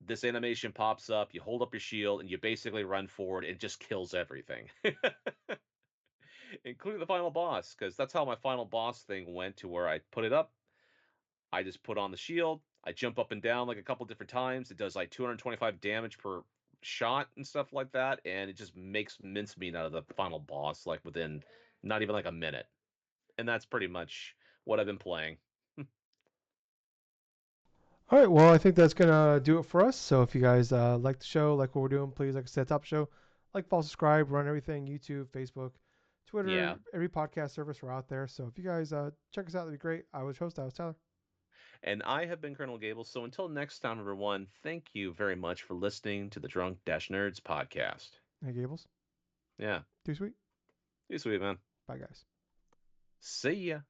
this animation pops up, you hold up your shield, and you basically run forward and it just kills everything, including the final boss. Because that's how my final boss thing went, to where I put it up, I just put on the shield, I jump up and down like a couple different times. It does like 225 damage per shot and stuff like that, and it just makes mincemeat out of the final boss like within not even like a minute. And that's pretty much what I've been playing. All right, well, I think that's gonna do it for us. So if you guys like the show, like what we're doing, please, like I said, top show, like, follow, subscribe, run everything, YouTube, Facebook, Yeah. Twitter, every podcast service we're out there. So if you guys check us out, that'd be great. I was host, I was Tyler. And I have been Colonel Gables. So until next time, everyone, thank you very much for listening to the Drunk Nerds podcast. Hey, Gables, Yeah. too sweet. You sweet, man. Bye, guys. See ya.